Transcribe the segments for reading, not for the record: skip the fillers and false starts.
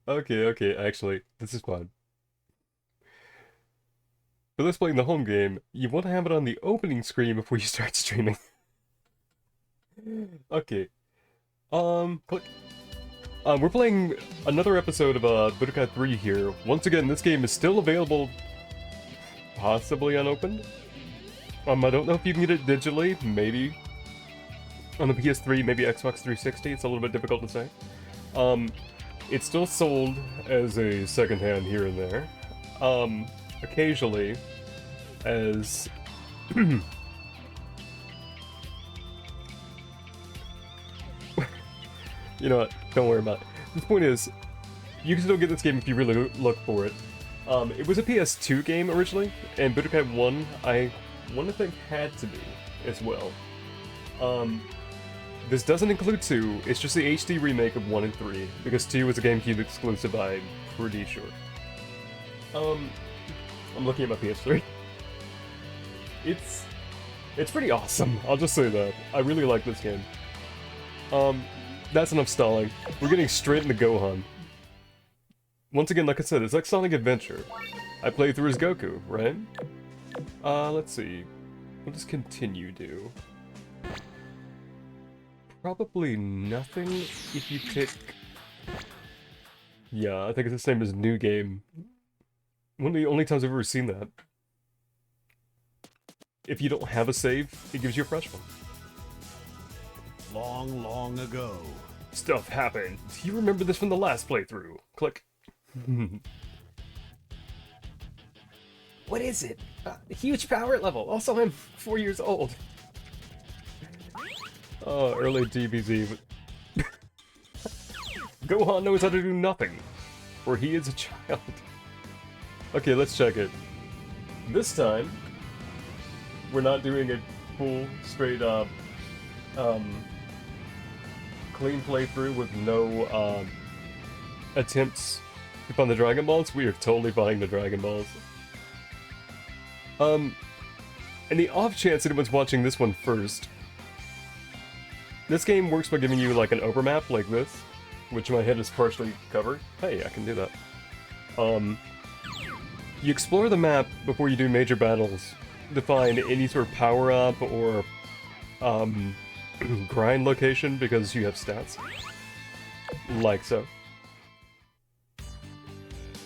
Okay, actually, this is fine. For this playing the home game, you want to have it on the opening screen before you start streaming. Okay, click. We're playing another episode of Budokai 3 here. Once again, this game is still available, possibly unopened. I don't know if you can get it digitally, maybe on the PS3, maybe Xbox 360. It's a little bit difficult to say. Um, it's still sold as a secondhand here and there. Occasionally, as you know what? Don't worry about it. The point is, you can still get this game if you really look for it. It was a PS2 game originally, and Budokai 1, I want to think, had to be as well. This doesn't include 2, it's just the HD remake of 1 and 3, because 2 was a GameCube exclusive, I'm pretty sure. I'm looking at my PS3. It's pretty awesome, I'll just say that. I really like this game. That's enough stalling. We're getting straight into Gohan. Once again, like I said, it's like Sonic Adventure. I played through as Goku, right? Let's see. What does continue do? Probably nothing if you pick... Yeah, I think it's the same as New Game. One of the only times I've ever seen that. If you don't have a save, it gives you a fresh one. Long ago. Stuff happened. You remember this from the last playthrough. Click. What is it? Huge power level. Also, I'm 4 years old. Oh, early DBZ. Gohan knows how to do nothing, for he is a child. Okay, let's check it. This time, we're not doing a full, straight up, clean playthrough with no attempts to find the Dragon Balls. We are totally finding the Dragon Balls. And the off chance anyone's watching this one first, this game works by giving you like an overmap like this, which my head is partially covered. Hey, I can do that. You explore the map before you do major battles to find any sort of power-up or grind location because you have stats. Like so.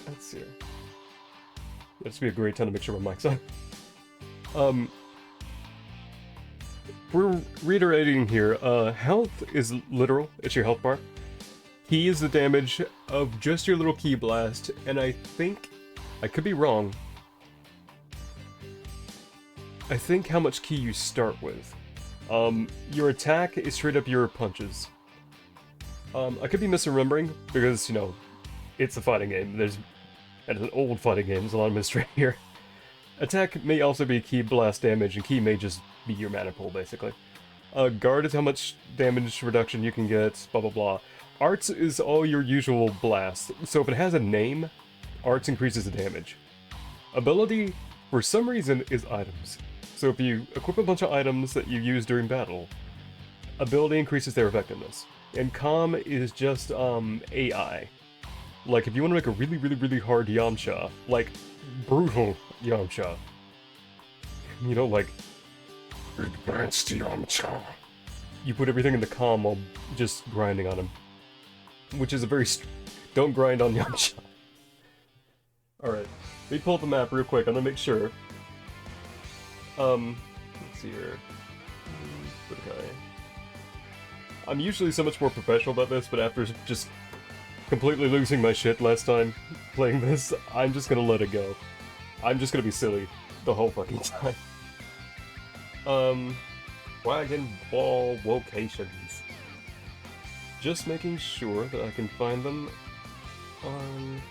Let's see. This would be a great time to make sure my mic's on. We're reiterating here, health is literal, it's your health bar. Ki is the damage of just your little ki blast, and I think, I could be wrong, I think how much ki you start with. Your attack is straight up your punches. I could be misremembering, because, you know, it's a fighting game, and it's an old fighting game, there's a lot of mystery here. Attack may also be ki blast damage, and ki may just be your mana pool, basically. Guard is how much damage reduction you can get, blah blah blah. Arts is all your usual blast, so if it has a name, Arts increases the damage. Ability, for some reason, is items. So if you equip a bunch of items that you use during battle, ability increases their effectiveness. And Calm is just, AI. Like, if you want to make a really hard Yamcha, like, brutal Yamcha, you know, like, advanced Yamcha, you put everything in the Calm while just grinding on him. Which is a very don't grind on Yamcha. Alright, let me pull up the map real quick, I'm gonna make sure. Let's see here. Okay. I'm usually so much more professional about this, but after just completely losing my shit last time playing this, I'm just gonna let it go. I'm just gonna be silly the whole fucking time. Wagon Ball locations. Just making sure that I can find them on...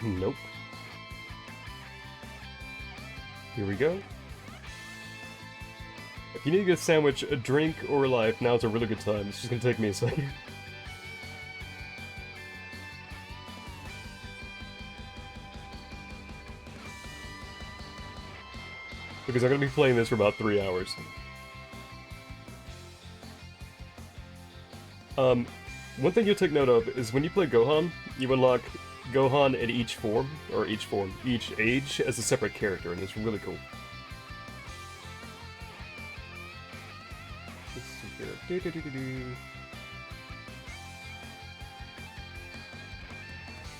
Nope. Here we go. If you need to get a sandwich, a drink, or a life, now's a really good time. It's just gonna take me a second. because I'm gonna be playing this for about 3 hours. One thing you'll take note of is when you play Gohan, you unlock Gohan at each each age as a separate character, and it's really cool.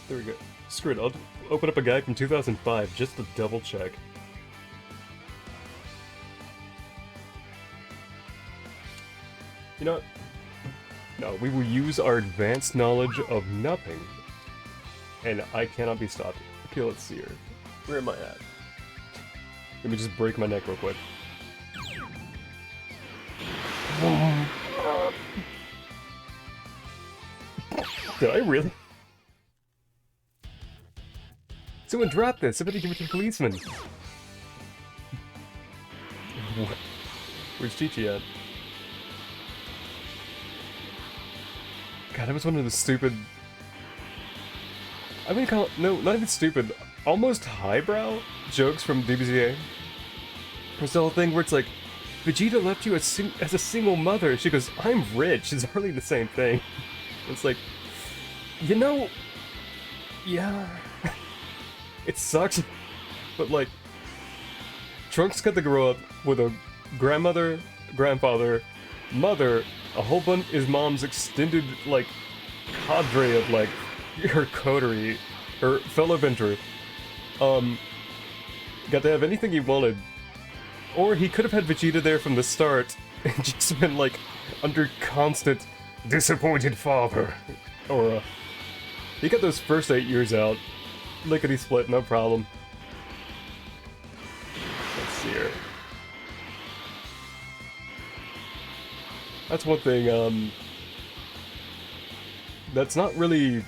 There we go. Screw it, I'll open up a guide from 2005 just to double check. You know what? No, we will use our advanced knowledge of nothing. And I cannot be stopped. Okay, let's see here. Where am I at? Let me just break my neck real quick. Did I really? Someone drop this! Somebody give it to the policeman! Where's Chi-Chi at? God, that was one of the stupid... I mean, no, not even stupid. Almost highbrow jokes from DBZ. There's the whole thing where it's like, Vegeta left you as a single mother. She goes, I'm rich. It's hardly the same thing. It's like, you know, yeah, it sucks, but like, Trunks got to grow up with a grandmother, grandfather, mother, a whole bunch, his mom's extended, like, cadre of, like, her coterie, her fellow venture, got to have anything he wanted. Or he could have had Vegeta there from the start, and just been, like, under constant disappointed father aura. He got those first 8 years out. Lickety-split, no problem. Let's see here. That's one thing, that's not really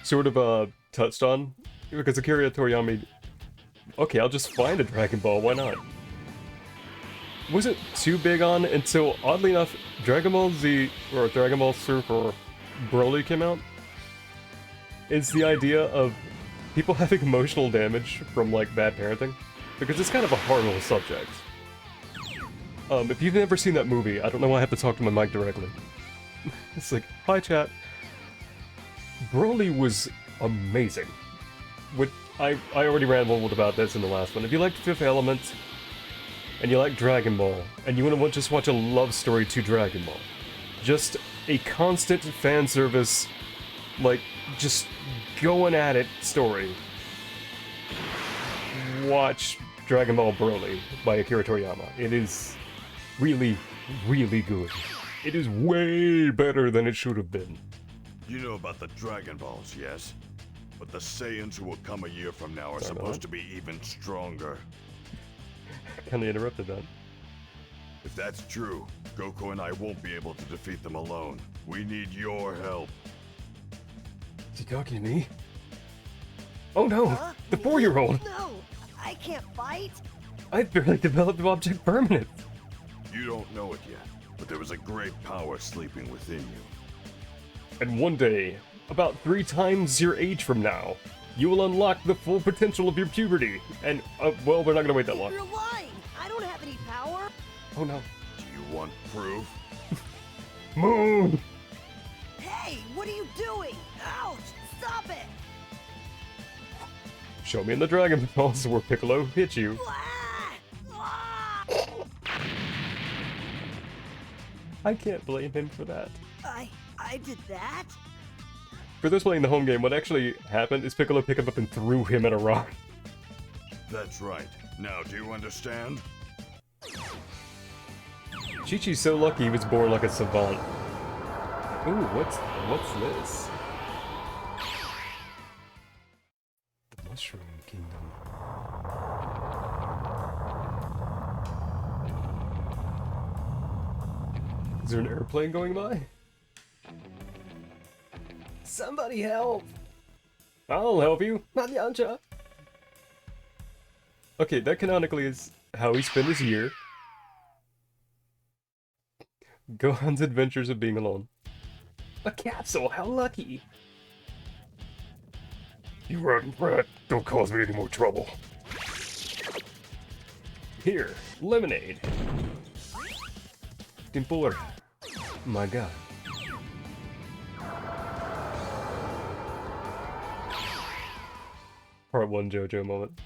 sort of, touched on, because Akira Toriyama... Okay, I'll just find a Dragon Ball, why not? Wasn't too big on until, oddly enough, Dragon Ball Z, or Dragon Ball Super Broly came out. It's the idea of people having emotional damage from, like, bad parenting. Because it's kind of a horrible subject. If you've never seen that movie, I don't know why I have to talk to my mic directly. It's like, hi chat. Broly was amazing. I already rambled about this in the last one. If you liked Fifth Element, and you like Dragon Ball, and you want to just watch a love story to Dragon Ball, just a constant fan service, like, just going at it story, watch Dragon Ball Broly by Akira Toriyama. It is really, really good. It is way better than it should have been. You know about the Dragon Balls, yes? But the Saiyans who will come a year from now are supposed to be even stronger. Kinda interrupted that. If that's true, Goku and I won't be able to defeat them alone. We need your help. Is he talking to me? Oh no! The 4-year-old! No! I can't fight! I've barely developed Object Permanent! You don't know it yet, but there is a great power sleeping within you. And one day, about 3 times your age from now, you will unlock the full potential of your puberty. And, well, we're not gonna wait that long. You're lying! I don't have any power! Oh no. Do you want proof? Moon! Hey! What are you doing? Ouch! Stop it! Show me in the Dragon Balls where Piccolo hit you. Ah! Ah! I can't blame him for that. I did that? For those playing the home game, what actually happened is Piccolo picked him up and threw him at a rock. That's right. Now, do you understand? Chi-Chi's so lucky he was born like a savant. Ooh, what's this? The Mushroom Kingdom. Is there an airplane going by? Somebody help! I'll help you! Nanyanja! Okay, that canonically is how he spent his year. Gohan's adventures of being alone. A capsule, how lucky! You rotten brat, don't cause me any more trouble. Here, lemonade. Tempura. My god. Part 1 JoJo moment.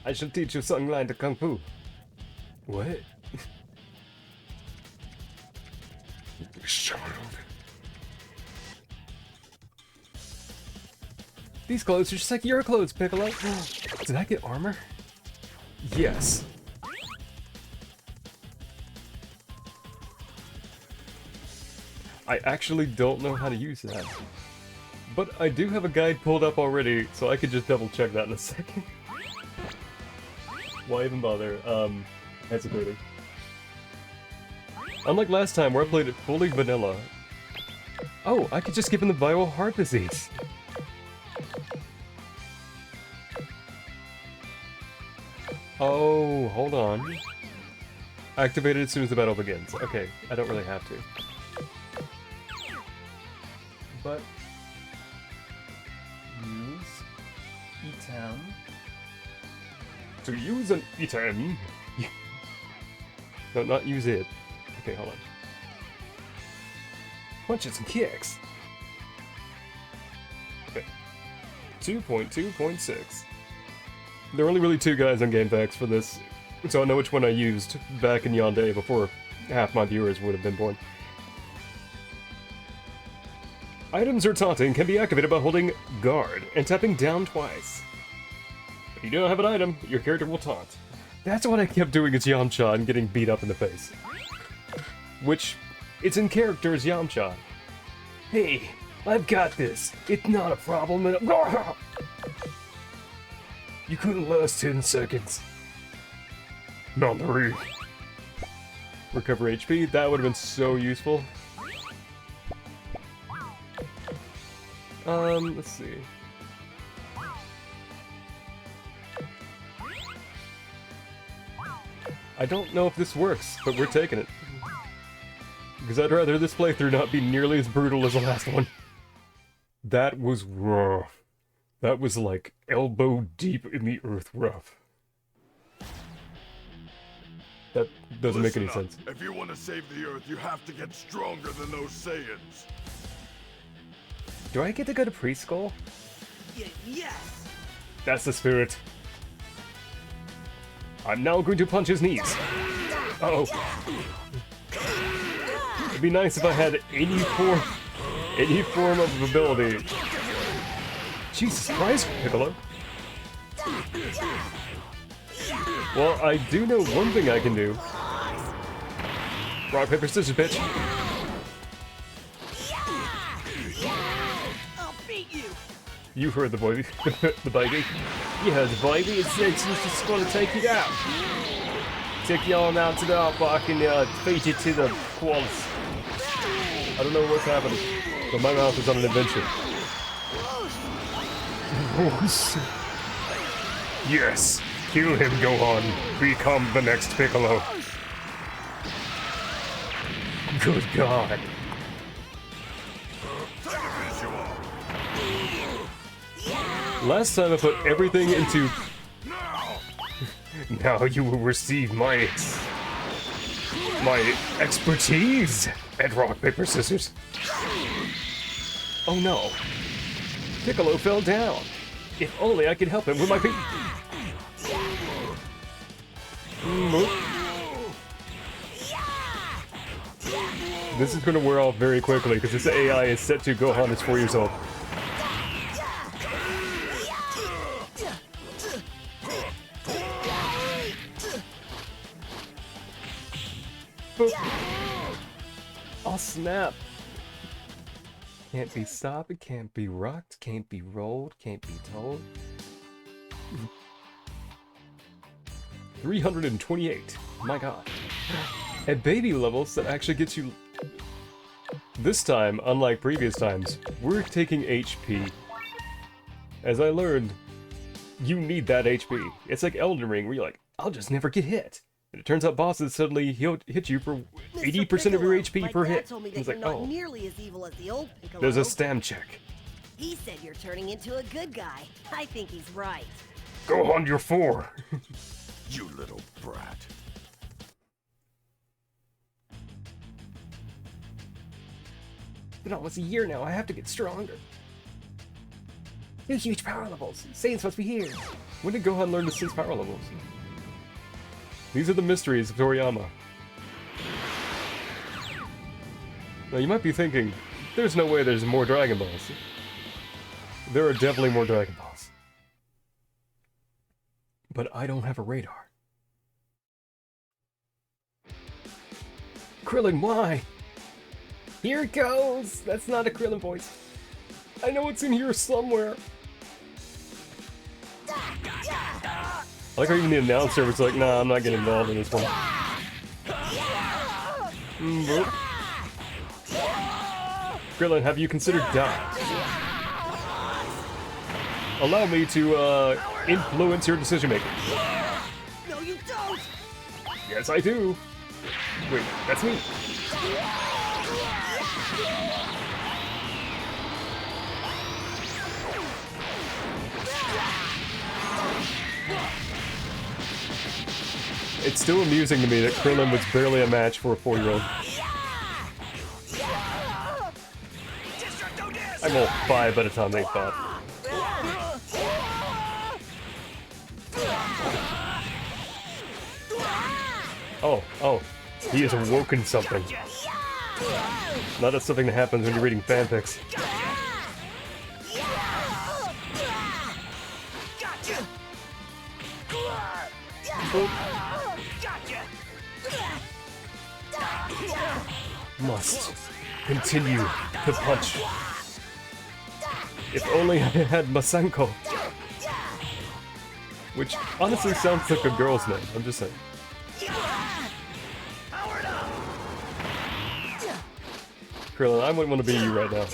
I shall teach you something like the Kung Fu. What? These clothes are just like your clothes, Piccolo. Did I get armor? Yes. I actually don't know how to use that. But I do have a guide pulled up already, so I could just double check that in a second. Why even bother? Hesitating. Unlike last time where I played it fully vanilla. Oh, I could just give him the viral heart disease. Oh, hold on. Activated as soon as the battle begins. Okay, I don't really have to. But... use... item... To use an item... No, not use it. Okay, hold on. Punches and kicks! Okay. 2.2.6. There are only really 2 guys on GameFAQs for this, so I know which one I used back in yon day before half my viewers would have been born. Items or taunting can be activated by holding guard and tapping down twice. If you don't have an item, your character will taunt. That's what I kept doing as Yamcha and getting beat up in the face. Which, it's in character as Yamcha. Hey, I've got this. It's not a problem and you couldn't last 10 seconds. Not really. Recover HP, that would have been so useful. Let's see. I don't know if this works, but we're taking it. Because I'd rather this playthrough not be nearly as brutal as the last one. That was rough. That was like elbow deep in the earth rough. That doesn't make any sense. If you want to save the earth, you have to get stronger than those Saiyans. Do I get to go to preschool? Yes. That's the spirit. I'm now going to punch his knees. Uh-oh. It'd be nice if I had any form of ability. Jesus Christ, Piccolo. Well, I do know one thing I can do. Rock, paper, scissors, bitch. I'll beat you. You heard the boy, the baby. You heard the baby. It's just gonna take you out. Take your arm out to the outback and feed you to the quads. I don't know what's happening, but my mouth is on an adventure. Yes, kill him, Gohan. Become the next Piccolo. Good God. Last time I put everything into... Now you will receive my expertise at rock, paper, scissors. Oh no. Piccolo fell down. If only I could help him with my feet. This is going to wear off very quickly because this AI is set to Gohan is 4 years old. Oh snap. Can't be stopped, can't be rocked, can't be rolled, can't be told. 328. My god. At baby levels, that actually gets you... This time, unlike previous times, we're taking HP. As I learned, you need that HP. It's like Elden Ring, where you're like, I'll just never get hit. And it turns out bosses suddenly he'll hit you for 80% of your HP per hit. It's like, oh, nearly as evil as the old Piccolo. There's a stam check. He said you're turning into a good guy. I think he's right. Gohan, you're 4. You little brat. been almost a year now. I have to get stronger. 2 huge power levels. Saiyan's supposed to be here. When did Gohan learn the 6 power levels? These are the mysteries of Toriyama. Now you might be thinking, there's no way there's more Dragon Balls. There are definitely more Dragon Balls. But I don't have a radar. Krillin, why? Here it goes! That's not a Krillin voice. I know it's in here somewhere. I like how even the announcer was like, nah, I'm not getting involved in this one. Krillin, have you considered dying? Allow me to, influence your decision making. No, you don't! Yes, I do. Wait, that's me. It's still amusing to me that Krillin was barely a match for a 4-year-old. I'm all 5 by the time they thought. Oh, he has awoken something. Now that's something that happens when you're reading fanfics. Must continue to punch. If only I had Masenko. Which honestly sounds like a girl's name, I'm just saying. Krillin, I wouldn't want to be you right now.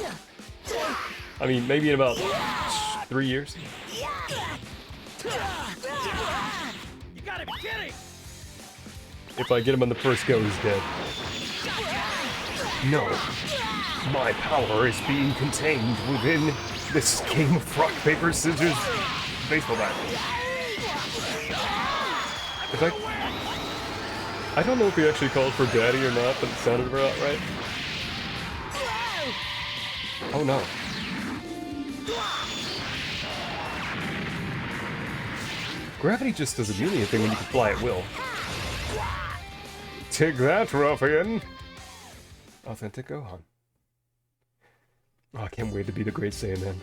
I mean, maybe in about 3 years. You gotta be kidding! If I get him on the first go, he's dead. No. My power is being contained within this game of rock, paper, scissors, baseball bat. In fact, I don't know if he actually called for daddy or not, but it sounded about right. Oh no. Gravity just doesn't mean anything when you can fly at will. Take that, ruffian! Authentic Gohan. Oh, I can't wait to be the Great Saiyaman.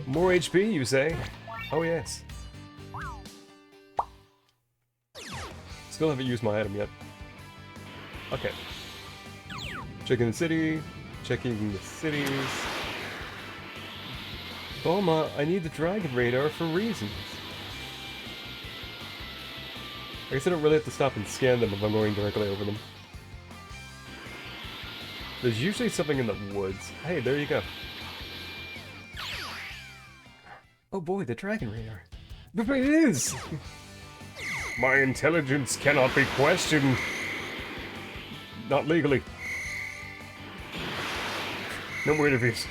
More HP, you say? Oh yes. Still haven't used my item yet. Okay. Checking the city. Checking the cities. Bulma, I need the Dragon Radar for reasons. I guess I don't really have to stop and scan them if I'm going directly over them. There's usually something in the woods. Hey, there you go. Oh boy, the Dragon Radar. But it is! My intelligence cannot be questioned. Not legally. No more interviews.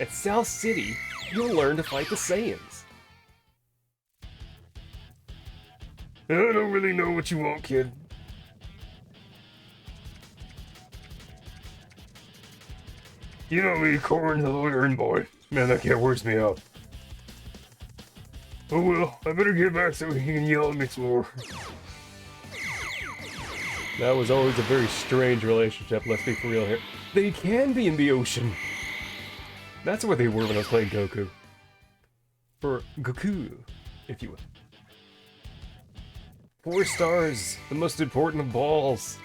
At South City, you'll learn to fight the Saiyans. I don't really know what you want, kid. You know me, Corn, the lawyering boy. Man, that cat wears me out. Oh well, I better get back so he can yell at me some more. That was always a very strange relationship, let's be for real here. They can be in the ocean. That's where they were when I was playing Goku. Or Goku, if you will. 4 stars, the most important of balls.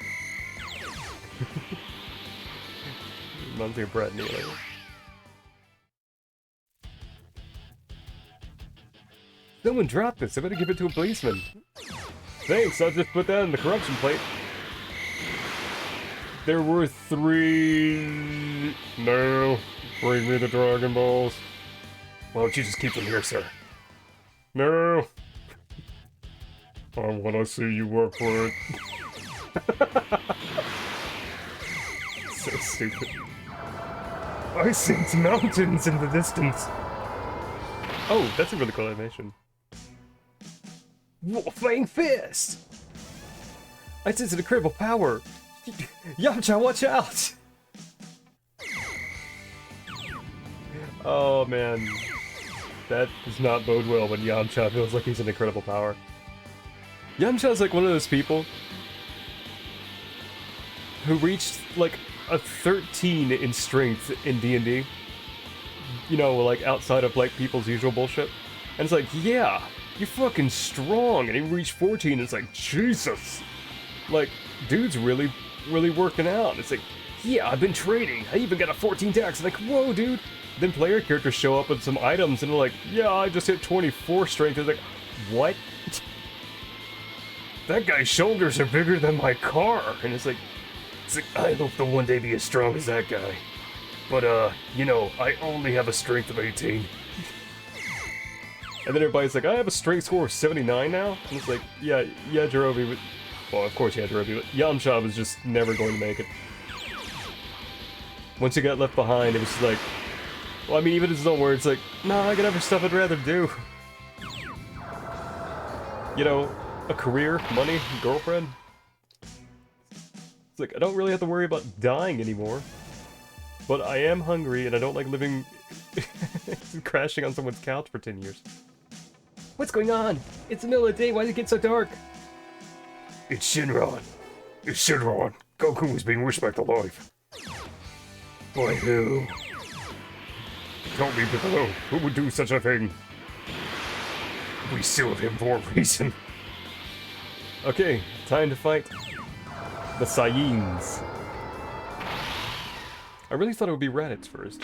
Reminds me of Brett Neely. Someone dropped this, I better give it to a policeman. Thanks, I'll just put that in the corruption plate. There were 3... No, bring me the Dragon Balls. Why don't you just keep them here, sir? No. I want to see you work for it. So stupid. I sense mountains in the distance. Oh, that's a really cool animation. Wolfang Fist! It's an incredible power! Yamcha, watch out! Oh man. That does not bode well when Yamcha feels like he's an incredible power. Yamcha's like one of those people who reached like a 13 in strength in D&D. You know, like outside of like people's usual bullshit. And it's like, yeah, you're fucking strong. And he reached 14 and it's like, Jesus! Like, dude's really working out. It's like, yeah, I've been training. I even got a 14 dex. Like, whoa, dude. Then player characters show up with some items and they're like, yeah, I just hit 24 strength. It's like, what? That guy's shoulders are bigger than my car. And it's like, I hope to one day be as strong as that guy. But, you know, I only have a strength of 18. And then everybody's like, I have a strength score of 79 now? And it's like, yeah, Jirobe, well, of course Jirobe, but Yamcha was just never going to make it. Once he got left behind, it was just like, well, I mean, even in his own words, like, nah, I got other stuff I'd rather do. You know, a career, money, girlfriend. It's like, I don't really have to worry about dying anymore. But I am hungry, and I don't like living... crashing on someone's couch for 10 years. What's going on? It's the middle of the day, why does it get so dark? It's Shinron. It's Shinron. Goku is being wished back to life. By who? Tell me, Piccolo, who would do such a thing? We still have him for a reason. Okay, time to fight the Saiyans. I really thought it would be Raditz first.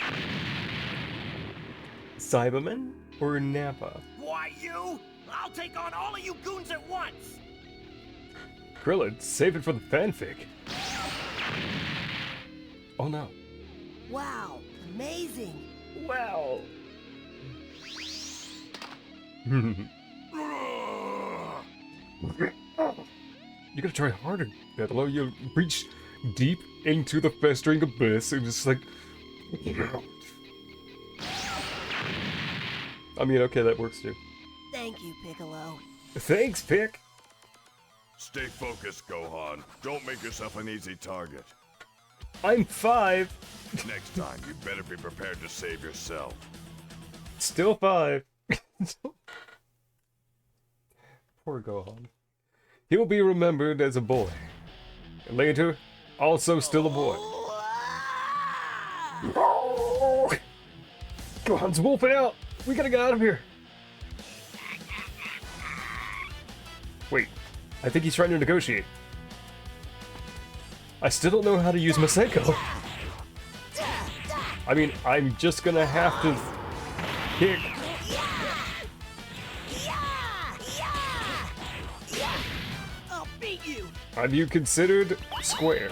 Cyberman or Nappa? Why you? I'll take on all of you goons at once! Krillin, save it for the fanfic. Oh no. Wow, amazing! Wow. You gotta try harder, Piccolo. You'll reach deep into the festering abyss and just like... I mean, okay, that works too. Thank you, Piccolo. Thanks, Pick! Stay focused, Gohan. Don't make yourself an easy target. I'm 5! Next time, you better be prepared to save yourself. Still 5. Poor Gohan. He'll be remembered as a boy. And later, also still a boy. Gohan's wolfing out! We gotta get out of here! Wait, I think he's trying to negotiate. I still don't know how to use Masenko. I mean, I'm just gonna have to kick. I'll beat you! Have you considered square?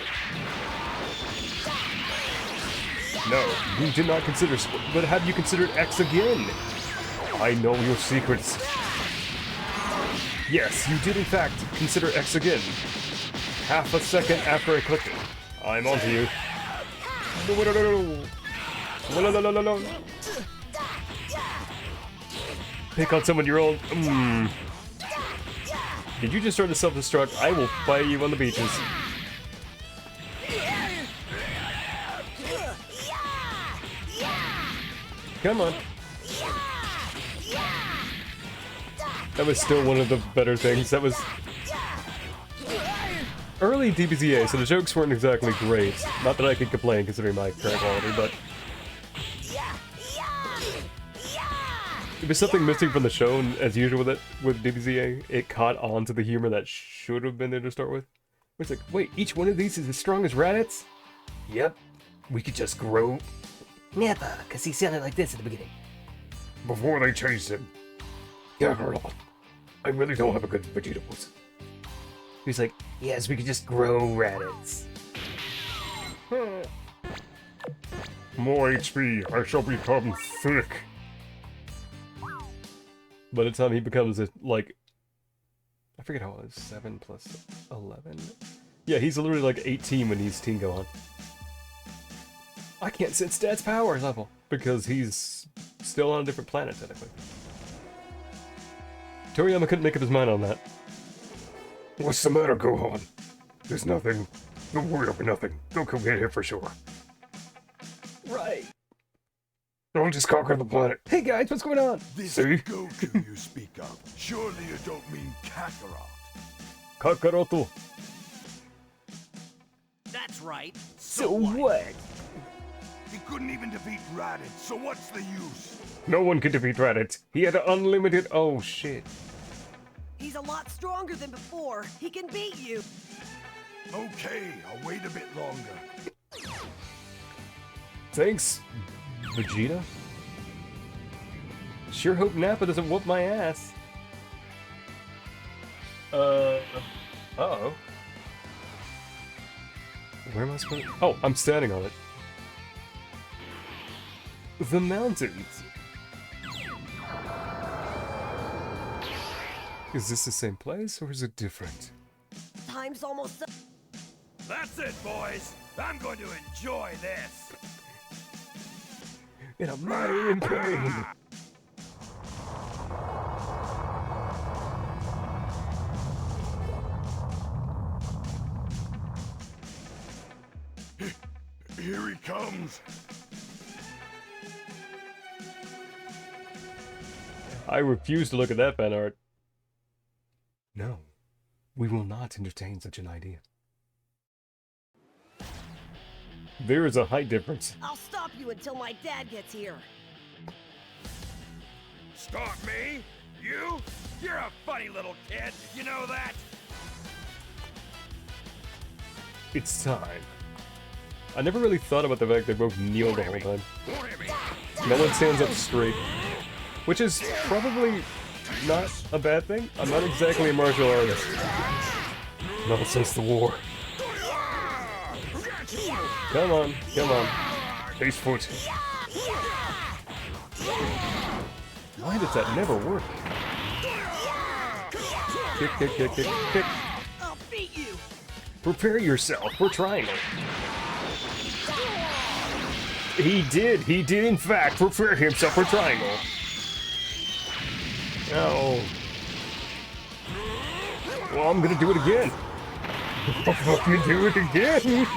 No, you did not consider square, but have you considered X again? I know your secrets. Yes, you did in fact consider X again. Half a second after I clicked it. I'm onto you. Pick on someone your own. Did you just start to self-destruct? I will fight you on the beaches. Come on. That was still one of the better things. That was early DBZA, so the jokes weren't exactly great. Not that I could complain considering my current quality, but there was something missing from the show, and as usual with DBZA, it caught on to the humor that should have been there to start with. It's like, wait, each one of these is as strong as Raditz? Yep, we could just grow. Never, because he sounded like this at the beginning. Before they chased him. Yeah, Colonel. I really don't have a good vegetables. He's like, yes, we could just grow Raditz. More HP, I shall become thick. By the time he becomes like, I forget how it was, 7 plus 11? Yeah, he's literally like 18 when he's Teen Gohan. I can't set stats power level, because he's still on a different planet, technically. Toriyama couldn't make up his mind on that. What's the matter, Gohan? There's nothing. Don't worry over nothing. Goku will get here for sure. Right. Don't just conquer the planet. Hey guys, what's going on? This See? Goku you speak of, surely you don't mean Kakarot. Kakaroto. That's right. So what? He couldn't even defeat Raditz, so what's the use? No one can defeat Raditz. He had unlimited. Oh shit. He's a lot stronger than before. He can beat you. Okay, I'll wait a bit longer. Thanks, Vegeta. Sure hope Nappa doesn't whoop my ass. Uh-oh. Where am I supposed to... Oh, I'm standing on it. The mountains. Is this the same place, or is it different? Time's almost up. That's it, boys. I'm going to enjoy this. And I'm mighty in pain. Here he comes. I refuse to look at that fan art. No, we will not entertain such an idea. There is a height difference. I'll stop you until my dad gets here. Stop me? You? You're a funny little kid. You know that? It's time. I never really thought about the fact they both kneel the whole time. No one stands up straight. Which is probably not a bad thing. I'm not exactly a martial artist. Not since the war. Come on, come on. Face foot. Why does that never work? Kick, kick, kick, kick, kick. I'll beat you. Prepare yourself for triangle. He did in fact prepare himself for triangle. Oh. Well, I'm gonna do it again. I'll fucking do it again.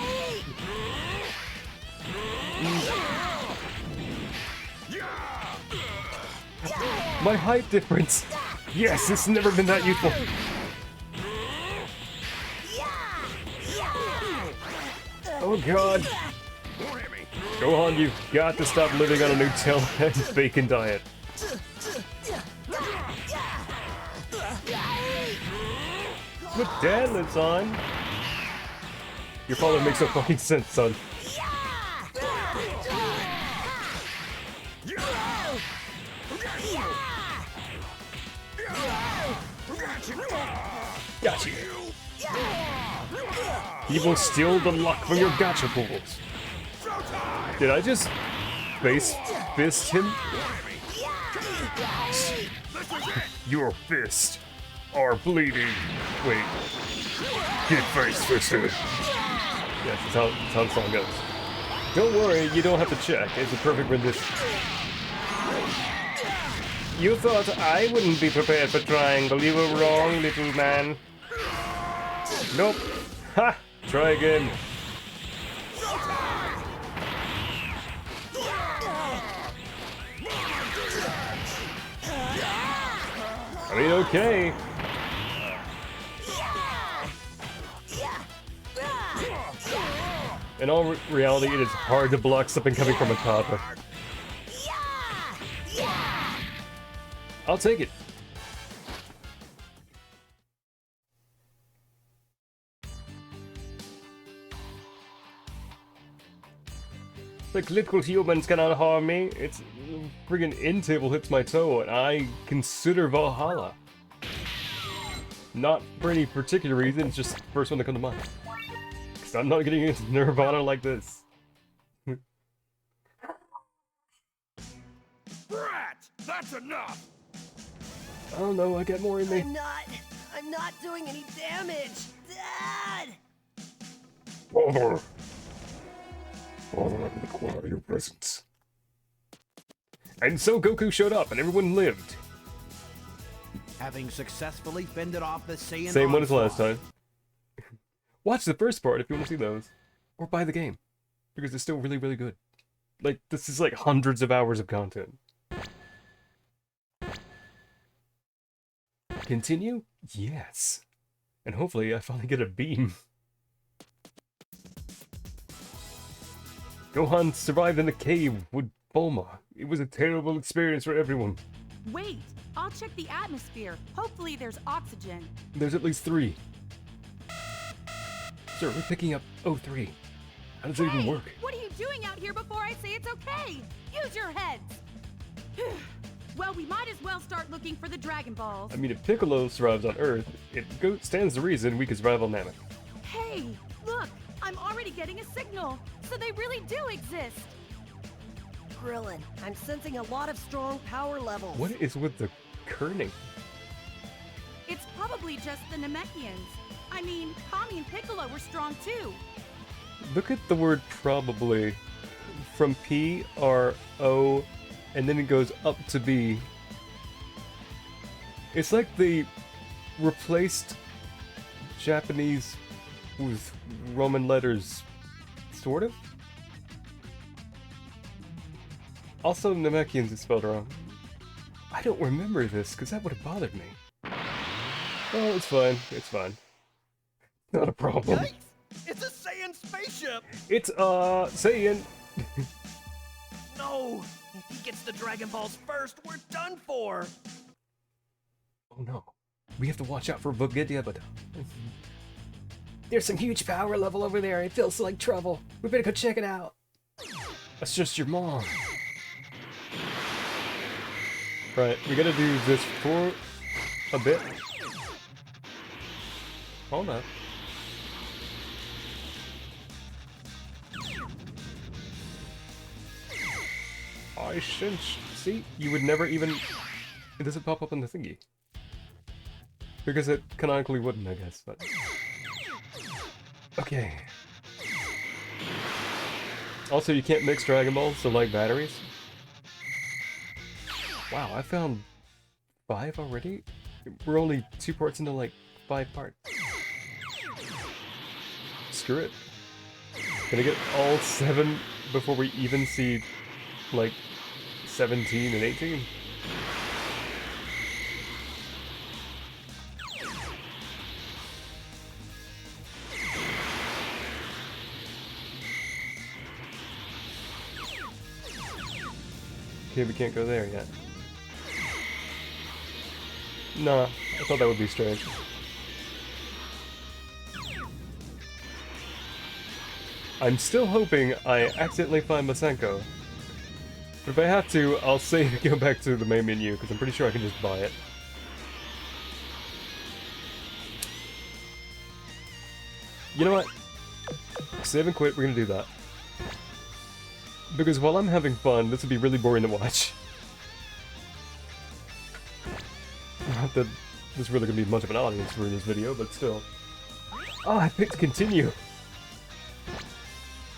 My height difference. Yes, it's never been that useful. Oh god. Gohan, you've got to stop living on a Nutella and bacon diet. What Dad lives on? Your father makes no fucking sense, son. Got you. He will steal the luck from your gacha pools. Did I just face fist him? Your fists are bleeding. Wait. Get face fisted. Yes, that's how the song goes. Don't worry, you don't have to check. It's a perfect rendition. You thought I wouldn't be prepared for triangle. You were wrong, little man. Nope. Ha! Try again. I mean, okay. In all reality, it is hard to block something coming from a topic. I'll take it. Like, little humans cannot harm me. It's friggin' end table hits my toe, and I consider Valhalla. Not for any particular reason, it's just the first one to come to mind. Because I'm not getting into Nirvana like this. Brat! That's enough! I don't know, I got more in me. I'm not doing any damage. Dad! Father. Father, I require your presence. And so Goku showed up, and everyone lived. Having successfully fended off the Saiyan Same one as last onslaught, time. Watch the first part if you want to see those. Or buy the game. Because it's still really, really good. Like, this is like hundreds of hours of content. Continue? Yes. And hopefully I finally get a beam. Gohan survived in a cave with Bulma. It was a terrible experience for everyone. Wait, I'll check the atmosphere. Hopefully there's oxygen. There's at least 3. Sir, we're picking up O3. How does it even work? What are you doing out here before I say it's okay? Use your heads! Well, we might as well start looking for the Dragon Balls. I mean, if Piccolo survives on Earth, it stands to reason we could survive on Namek. Hey, look! I'm already getting a signal, so they really do exist! Krillin, I'm sensing a lot of strong power levels. What is with the kerning? It's probably just the Namekians. I mean, Kami and Piccolo were strong too. Look at the word probably. From P, R, O, and then it goes up to B. It's like they replaced Japanese with Roman letters, sort of? Also, Namekians is spelled wrong. I don't remember this, because that would have bothered me. Oh, it's fine. It's fine. Not a problem. Yikes! It's a Saiyan spaceship! It's, Saiyan. No! If he gets the Dragon Balls first, we're done for! Oh no. We have to watch out for Vegeta. There's some huge power level over there. It feels like trouble. We better go check it out. That's just your mom. Right, we gotta do this for a bit. Hold on. I sense. See, you would never even. It doesn't pop up on the thingy. Because it canonically wouldn't, I guess, but. Okay. Also, you can't mix Dragon Balls, so like batteries. Wow, I found 5 already? We're only 2 parts into like 5 parts. Screw it. Gonna get all 7 before we even see like 17 and 18. Okay, we can't go there yet. Nah, I thought that would be strange. I'm still hoping I accidentally find Masenko. But if I have to, I'll save and go back to the main menu, because I'm pretty sure I can just buy it. You know what? Save and quit, we're gonna do that. Because while I'm having fun, this would be really boring to watch. Not that there's really gonna be much of an audience for this video, but still. Oh, I picked continue!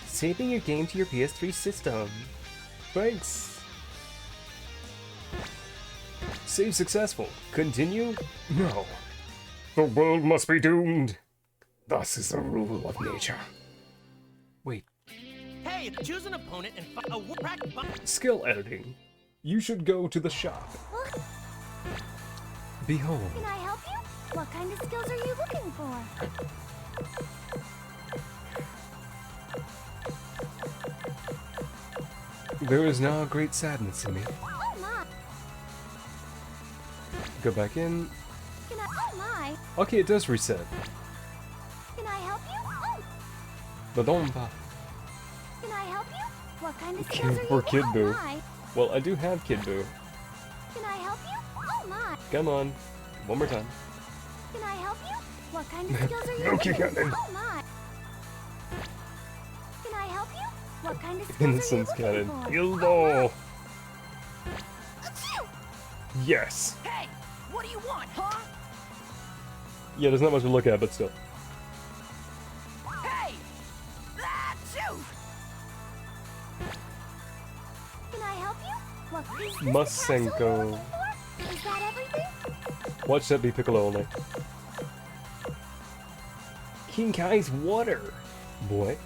Saving your game to your PS3 system. Thanks! Save successful. Continue? No. The world must be doomed. Thus is the rule of nature. Wait. Hey, choose an opponent and fight a practice. Skill editing. You should go to the shop. Behold. Can I help you? What kind of skills are you looking for? There is now a great sadness in me. Oh my! Go back in. Can I? Oh my! Okay, it does reset. Can I help you? Oh! Badomba. Can I help you? What kind of Okay, skills are you poor looking Kid for? Buu. Oh my! Well, I do have Kid Buu. Can I help you? Oh my! Come on. One more time. Can I help you? What kind of skills are you Okay, looking for? Captain. Oh my! Can I help you? What kind of skills are you Innocence looking cannon. for? Ildo! Achoo! Yes! Hey, what do you want, huh? Yeah, there's not much to look at, but still. Hey! Achoo! Can I help you? What is this the Masenko. capsule you're looking for? Is that everything? Watch that be Piccolo only. King Kai's water, boy.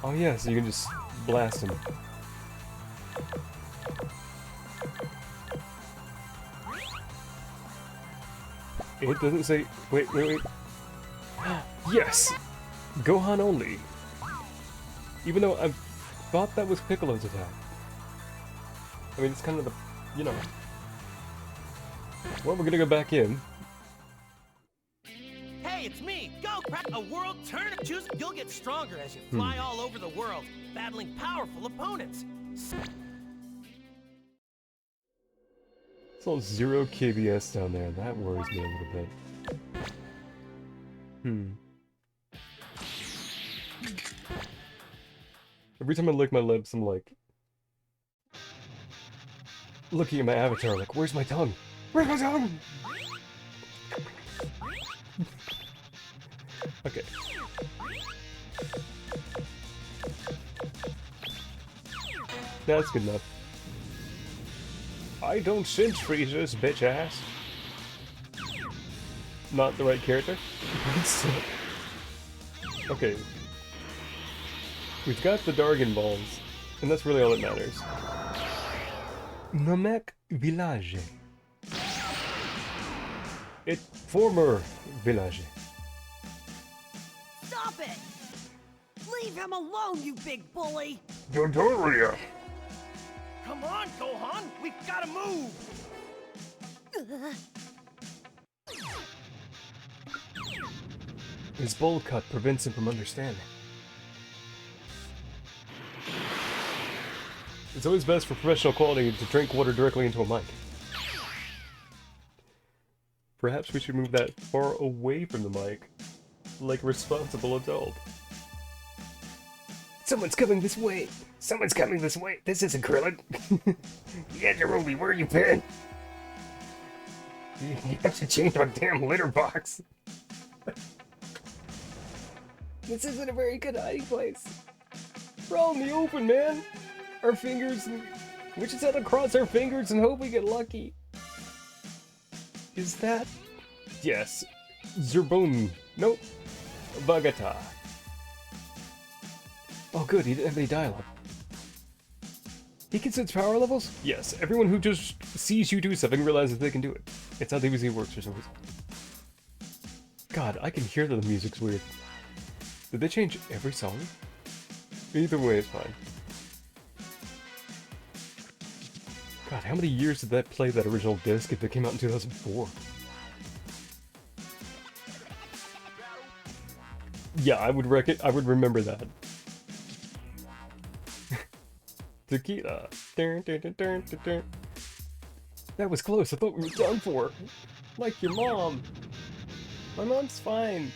Oh yeah, so you can just blast him. It doesn't say... Wait. Yes! Gohan only. Even though I thought that was Piccolo's attack. I mean, it's kind of the... you know. Well, we're gonna go back in. Hey, it's me, Goku! A world tournament. Choose it. You'll get stronger as you fly all over the world, battling powerful opponents. It's all 0 KBS down there. That worries me a little bit. Every time I lick my lips, I'm like... looking at my avatar like, where's my tongue? Where's my tongue? Okay. That's good enough. I don't sense Frieza's bitch ass. Not the right character? Okay. We've got the Dragon Balls, and that's really all that matters. Namek Village. It former village. Stop it! Leave him alone, you big bully! Dodoria! Come on, Gohan! We've gotta move! His bowl cut prevents him from understanding. It's always best for professional quality to drink water directly into a mic. Perhaps we should move that far away from the mic, like a responsible adult. Someone's coming this way! Someone's coming this way! This isn't Krillin! Yeah, Narobi, where you been? You have to change my damn litter box! This isn't a very good hiding place. We're all in the open, man! Our fingers... we just have to cross our fingers and hope we get lucky. Is that... yes. Zerbon. Nope. Vegeta. Oh good, he didn't have any dialogue. He can sense power levels? Yes, everyone who just sees you do something realizes they can do it. It's how DBZ works for some reason. God, I can hear that the music's weird. Did they change every song? Either way, it's fine. God, how many years did that play, that original disc, if it came out in 2004? Yeah, I would remember that. Tequila. Dun, dun, dun, dun, dun, dun. That was close. I thought we were done for. Like your mom. My mom's fine.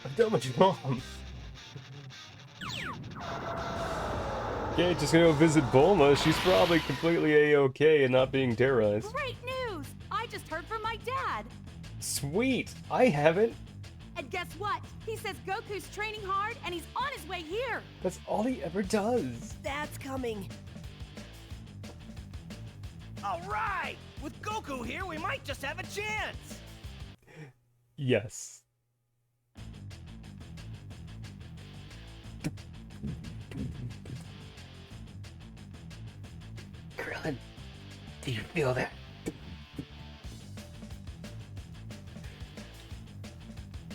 I'm done with your mom. Okay, just gonna go visit Bulma. She's probably completely A-okay and not being terrorized. Great news! I just heard from my dad. Sweet! I haven't. And guess what? He says Goku's training hard and he's on his way here. That's all he ever does. That's coming. All right! With Goku here, we might just have a chance! Yes. Krillin, do you feel that?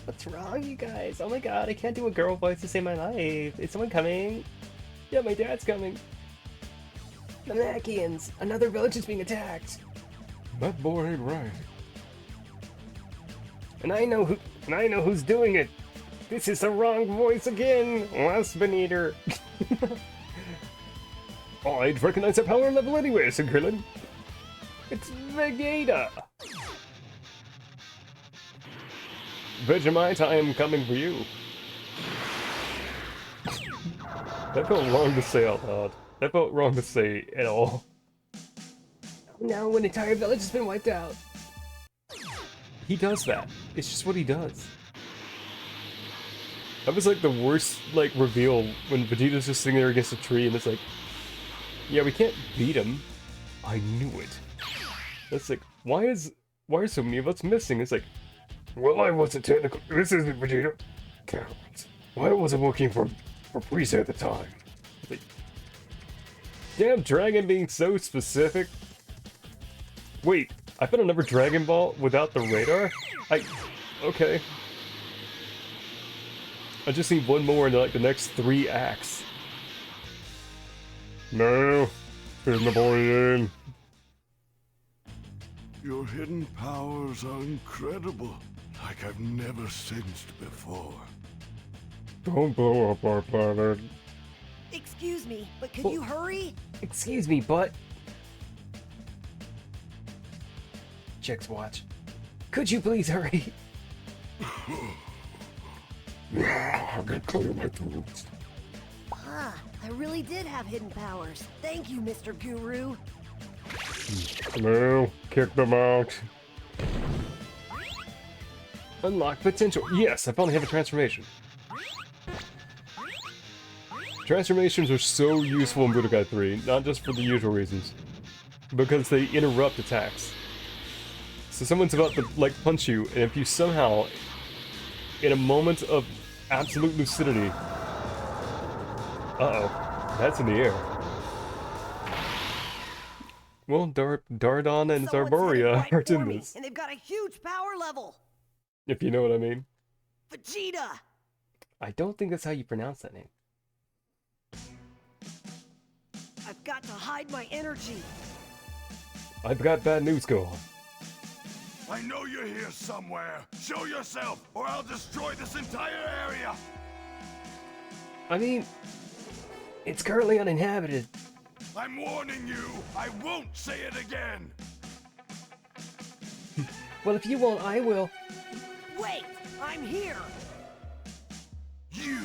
What's wrong, you guys? Oh my god, I can't do a girl voice to save my life. Is someone coming? Yeah, my dad's coming. The Machians! Another village is being attacked! That boy ain't right. And I know who's doing it! This is the wrong voice again! Wasp Eater! I'd recognize that power level anyway, said Krillin. It's Vegeta! Vegemite, I am coming for you. That felt wrong to say out loud. That felt wrong to say at all. Now an entire village has been wiped out. He does that. It's just what he does. That was like the worst like reveal when Vegeta's just sitting there against a tree and it's like, yeah, we can't beat him. I knew it. That's like why are so many of us missing? It's like, Well, I wasn't technical. This isn't Vegeta. Cowards. Why I wasn't looking for Frieza at the time. damn Dragon being so specific. Wait, I found another Dragon Ball without the radar? Okay. I just need one more in like the next 3 acts. No. Here's my boy in. Your hidden powers are incredible, like I've never sensed before. Don't blow up our planet. Excuse me, but could you hurry? Excuse me, but... Checks watch. Could you please hurry? I can clear my throat. Ah, I really did have hidden powers. Thank you, Mr. Guru. No, kick them out. Unlock potential. Yes, I finally have a transformation. Transformations are so useful in Budokai 3, not just for the usual reasons, because they interrupt attacks. So someone's about to, like, punch you, and if you somehow, in a moment of absolute lucidity... Uh-oh, that's in the air. Well, Dardon and Someone's headed Zarboria right are for in me, this, and they've got a huge power level. if you know what I mean. Vegeta! I don't think that's how you pronounce that name. I've got to hide my energy. I've got bad news, Gohan. I know you're here somewhere. Show yourself, or I'll destroy this entire area. I mean, it's currently uninhabited. I'm warning you. I won't say it again. Well, if you won't, I will. Wait, I'm here. You!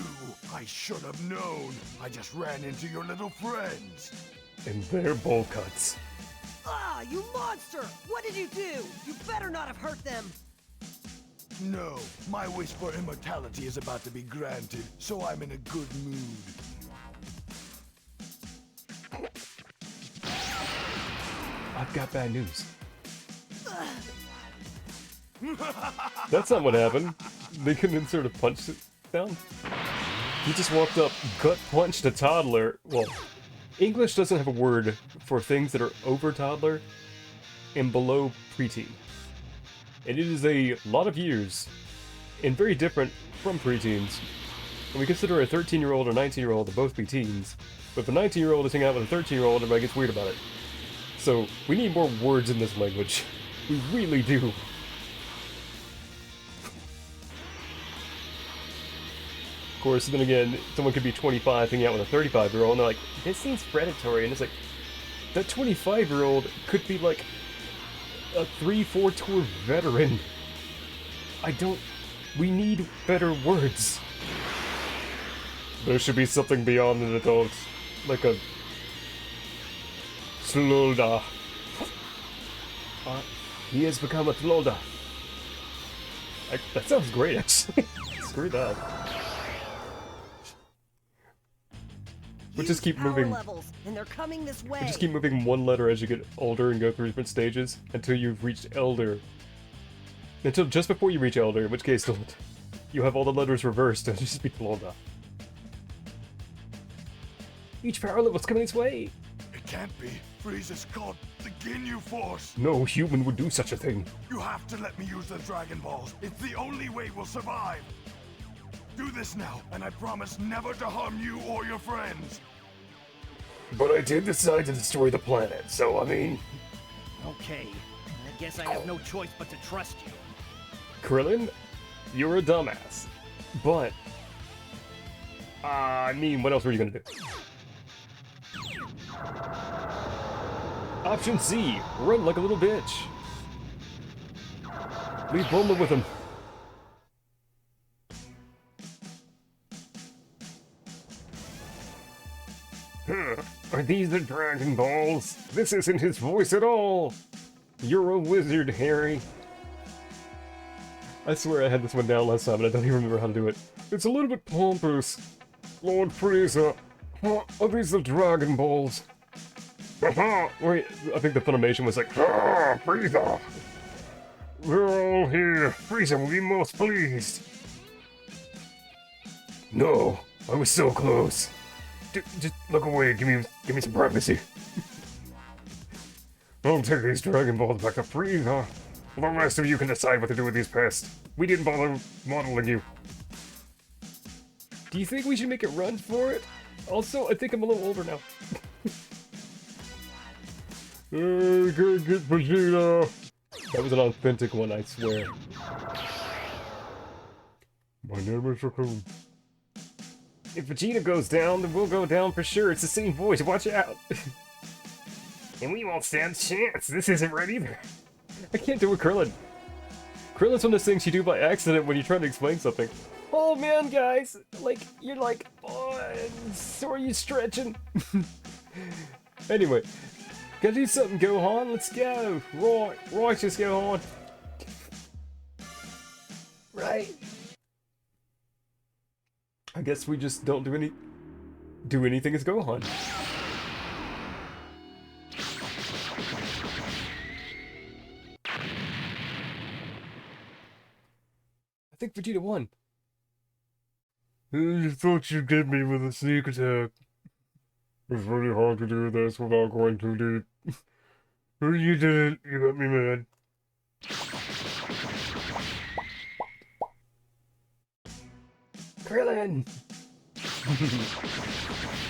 I should have known. I just ran into your little friends. And they're bowl cuts. Ah, you monster! What did you do? You better not have hurt them. No, my wish for immortality is about to be granted, so I'm in a good mood. I've got bad news. That's not what happened. They couldn't insert a punch down. He just walked up, gut punched a toddler. Well, English doesn't have a word for things that are over toddler and below preteen. And it is a lot of years and very different from preteens. And we consider a 13-year-old or 19-year-old to both be teens. But if a 19-year-old is hanging out with a 13-year-old, everybody gets weird about it. So, we need more words in this language. We really do. Of course, then again, someone could be 25 hanging out with a 35-year-old, and they're like, this seems predatory, and it's like, that 25-year-old could be like a 3-4 tour veteran. We need better words. There should be something beyond an adult, like a Slolda. He has become a Tlolda. That sounds great, actually. Screw that. We'll just keep Power moving. levels, and they're coming this way. You just keep moving one letter as you get older and go through different stages until you've reached Elder. Until just before you reach Elder, in which case you have all the letters reversed and just be Tlolda. Each power level's coming its way. It can't be. Frieza's called the Ginyu Force. No human would do such a thing. You have to let me use the Dragon Balls. It's the only way we'll survive. Do this now, and I promise never to harm you or your friends. But I did decide to destroy the planet, so I mean... Okay, I guess I have no choice but to trust you. Krillin, you're a dumbass. But... I mean, what else were you gonna do? Option C, run like a little bitch. Leave Bulma with him. Are these the Dragon Balls? This isn't his voice at all! You're a wizard, Harry. I swear I had this one down last time, and I don't even remember how to do it. It's a little bit pompous. Lord Frieza, are these the Dragon Balls? Wait, I think the Funimation was like, Frieza! We're all here. Frieza will be most pleased. No, I was so close. Just look away. Give me some privacy. I'll take these Dragon Balls back to Frieza. The rest of you can decide what to do with these pests. We didn't bother modeling you. do you think we should make a run for it? Also, I think I'm a little older now. Get Vegeta. That was an authentic one, I swear. My name is Raccoon. If Vegeta goes down, then we'll go down for sure. It's the same voice, watch out. And we won't stand a chance. This isn't right either. I can't do a Krillin. Krillin's one of those things you do by accident when you're trying to explain something. Oh man, guys, like, you're like, oh, so are you stretching? Anyway, gotta do something, Gohan, let's go. Right, just Gohan. Right. I guess we just don't do anything as Gohan. I think Vegeta won. You thought you'd get me with a sneak attack. It's really hard to do this without going too deep. You did it. You got me mad. Krillin!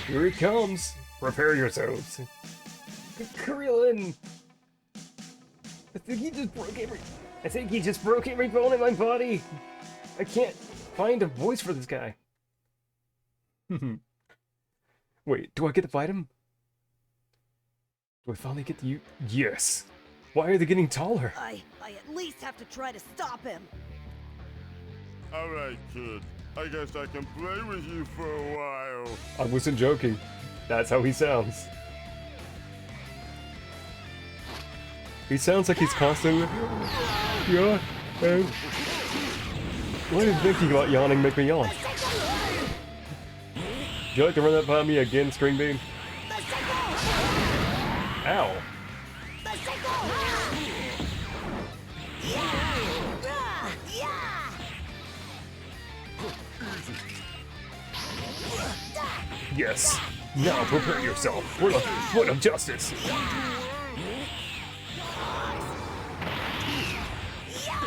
Here he comes. Prepare yourselves. Krillin! I think he just broke every bone in my body. I can't find a voice for this guy. Wait, do I get to fight him? Do I finally get to you? Yes. Why are they getting taller? I at least have to try to stop him. Alright, kid. I guess I can play with you for a while. I wasn't joking. That's how he sounds. He sounds like he's constantly... Yeah, why did thinking about yawning make me yawn? Would you like to run that by me again, String Bean? Ow. Yes. Now prepare yourself for the foot of justice.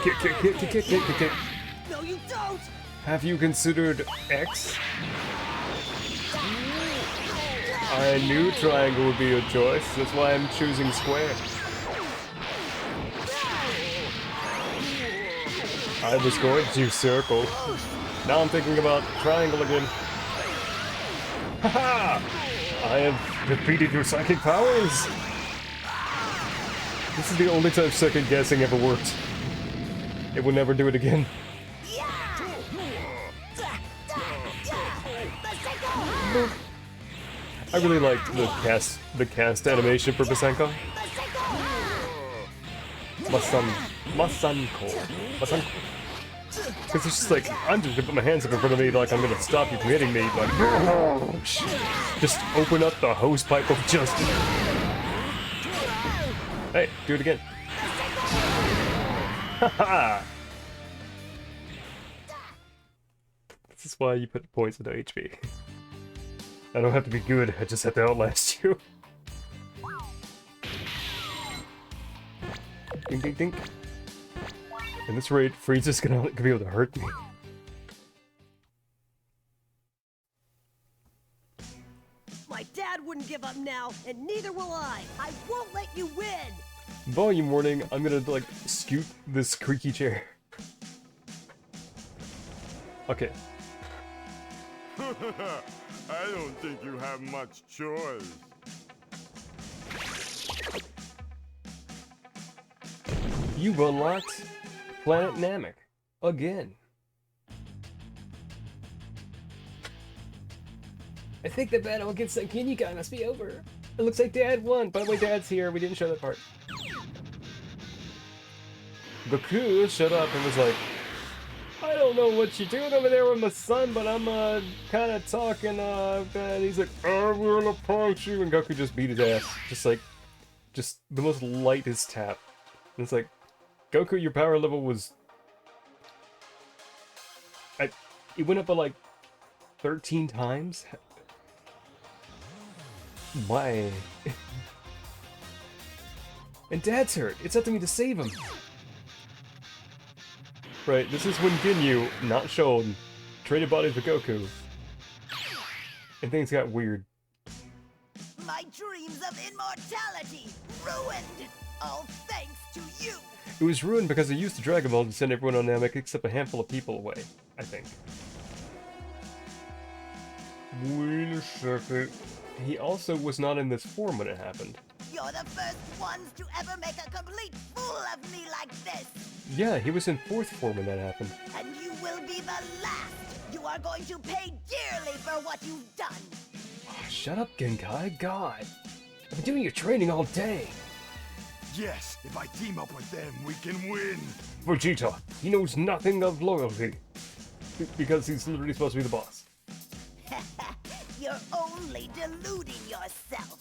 Kick. No, you don't! Have you considered X? I knew triangle would be your choice. That's why I'm choosing square. I was going to circle. Now I'm thinking about triangle again. Haha! I have defeated your psychic powers! This is the only time second guessing ever worked. It will never do it again. I really liked the cast animation for Basenko. Masanko. Because it's just like, I'm just gonna put my hands up in front of me like I'm gonna stop you from hitting me, but just open up the hose pipe of justice. Hey, do it again. Haha! This is why you put points into HP. I don't have to be good, I just have to outlast you. Ding ding ding. At this rate, Frieza's gonna be able to hurt me. My dad wouldn't give up now, and neither will I. I won't let you win. Volume warning, I'm gonna like scoot this creaky chair. Okay. I don't think you have much choice. You've unlocked Planet Namek. Again. I think the battle against that Ginyu guy must be over. It looks like Dad won. By the way, Dad's here. We didn't show that part. Goku shut up and was like, I don't don't know what you're doing over there with my son, but I'm kind of talking. And he's like, I will approach you, and Goku just beat his ass, just the most lightest tap. And it's like, Goku, your power level was, it went up by like 13 times. Why? And Dad's hurt. It's up to me to save him. Right, this is when Ginyu, not shown, traded bodies with Goku. And things got weird. My dreams of immortality ruined, all thanks to you. It was ruined because I used the Dragon Ball to send everyone on Namek except a handful of people away, I think. Wait a second. He also was not in this form when it happened. You're the first ones to ever make a complete fool of me like this. Yeah, he was in 4th form when that happened. And you will be the last. You are going to pay dearly for what you've done. Oh, shut up, Genkai. God. I've been doing your training all day. Yes, if I team up with them, we can win. Vegeta, he knows nothing of loyalty. Because he's literally supposed to be the boss. You're only deluding yourself.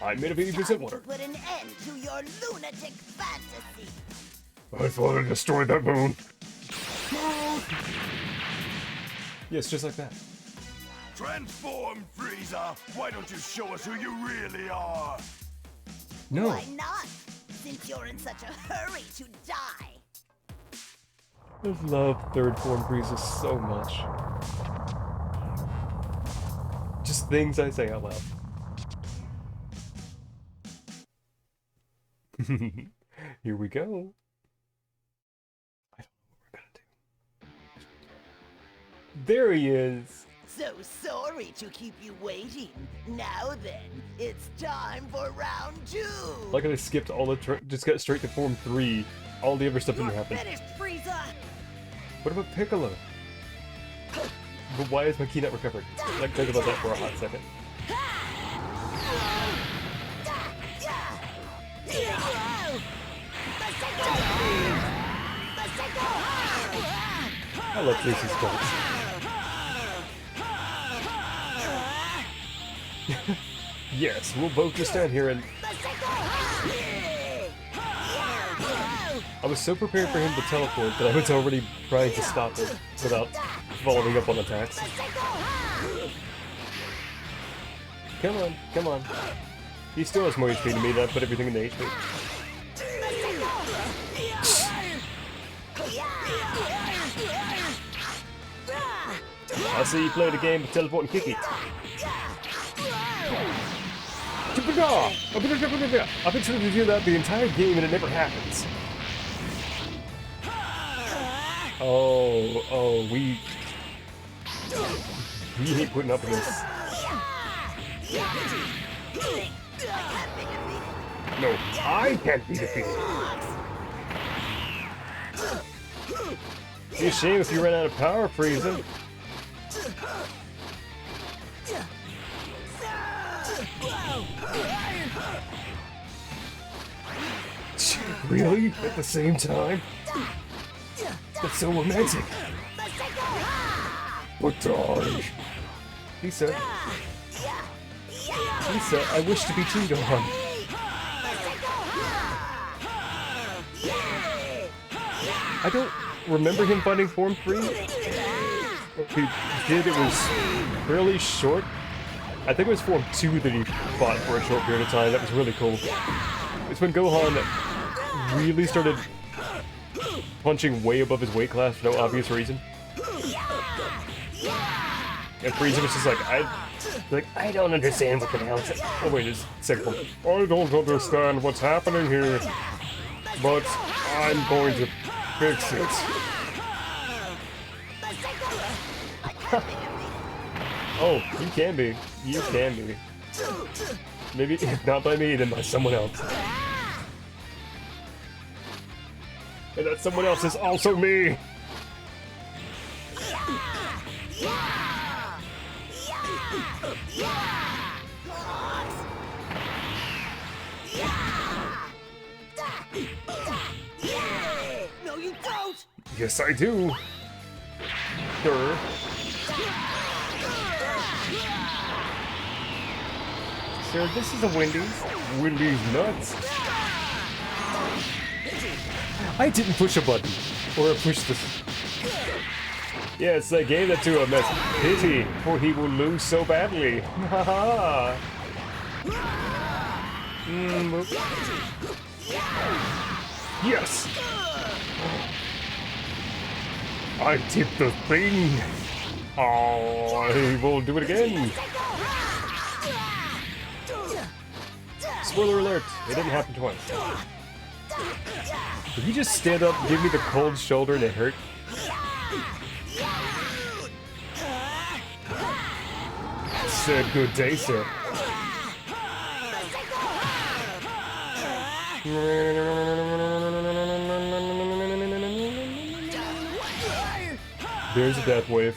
I made a 80% Time to water. put an end to your lunatic fantasy. I thought I destroyed that moon. Yes, just like that. Transform, Frieza! Why don't you show us who you really are? No. Why not? Since you're in such a hurry to die. I love 3rd form Frieza so much. Just things I say out loud. Here we go. I don't know what we're gonna do. There he is. So sorry to keep you waiting. Now then, it's time for round 2. Like I skipped all the just got straight to form 3. All the other stuff didn't You're happen. finished, Frieza. What about Piccolo? But why is my key not recovered? Like, think about that for a hot second. I love Casey's quotes. Yes, we'll both just stand here and... I was so prepared for him to teleport that I was already trying to stop it without following up on attacks. Come on, come on. He still has more HP than me, that put everything in the HP. I see you play the game of teleport and kick it. I've been trying to do that the entire game and it never happens. Oh, we hate putting up with this. No, I can't be defeated. Be a shame if you ran out of power, Frieza. Really? At the same time? That's so romantic. But die. Lisa. Lisa, I wish to be too, Gohan. I don't remember him fighting Form 3. If he did, it was fairly short. I think it was Form 2 that he fought for a short period of time. That was really cool. It's when Gohan really started punching way above his weight class for no obvious reason. And Frieza was just like, I don't understand what the hell is it. Oh wait, just a second one. I don't understand what's happening here, but I'm going to fix it. Oh, you can be. You can be. Maybe, if not by me, then by someone else. And that someone else is also me! No, you don't! Yes, I do. Sure. Sir, this is a Wendy's. Wendy's nuts. I didn't push a button. Or I pushed this. Yes, I gave that to him as pity, for he will lose so badly. Haha. Yes! I did the thing! Oh, I will do it again! Spoiler alert, it didn't happen twice. Did he just stand up, give me the cold shoulder, and it hurt? Said good day, sir. There's a death wave.